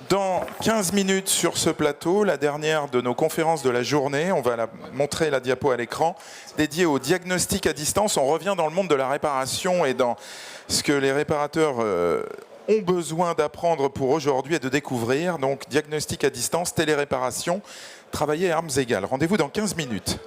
Dans 15 minutes sur ce plateau, la dernière de nos conférences de la journée, on va montrer la diapo à l'écran, dédiée au diagnostic à distance. On revient dans le monde de la réparation et dans ce que les réparateurs ont besoin d'apprendre pour aujourd'hui et de découvrir. Donc, diagnostic à distance, téléréparation, travailler à armes égales. Rendez-vous dans 15 minutes.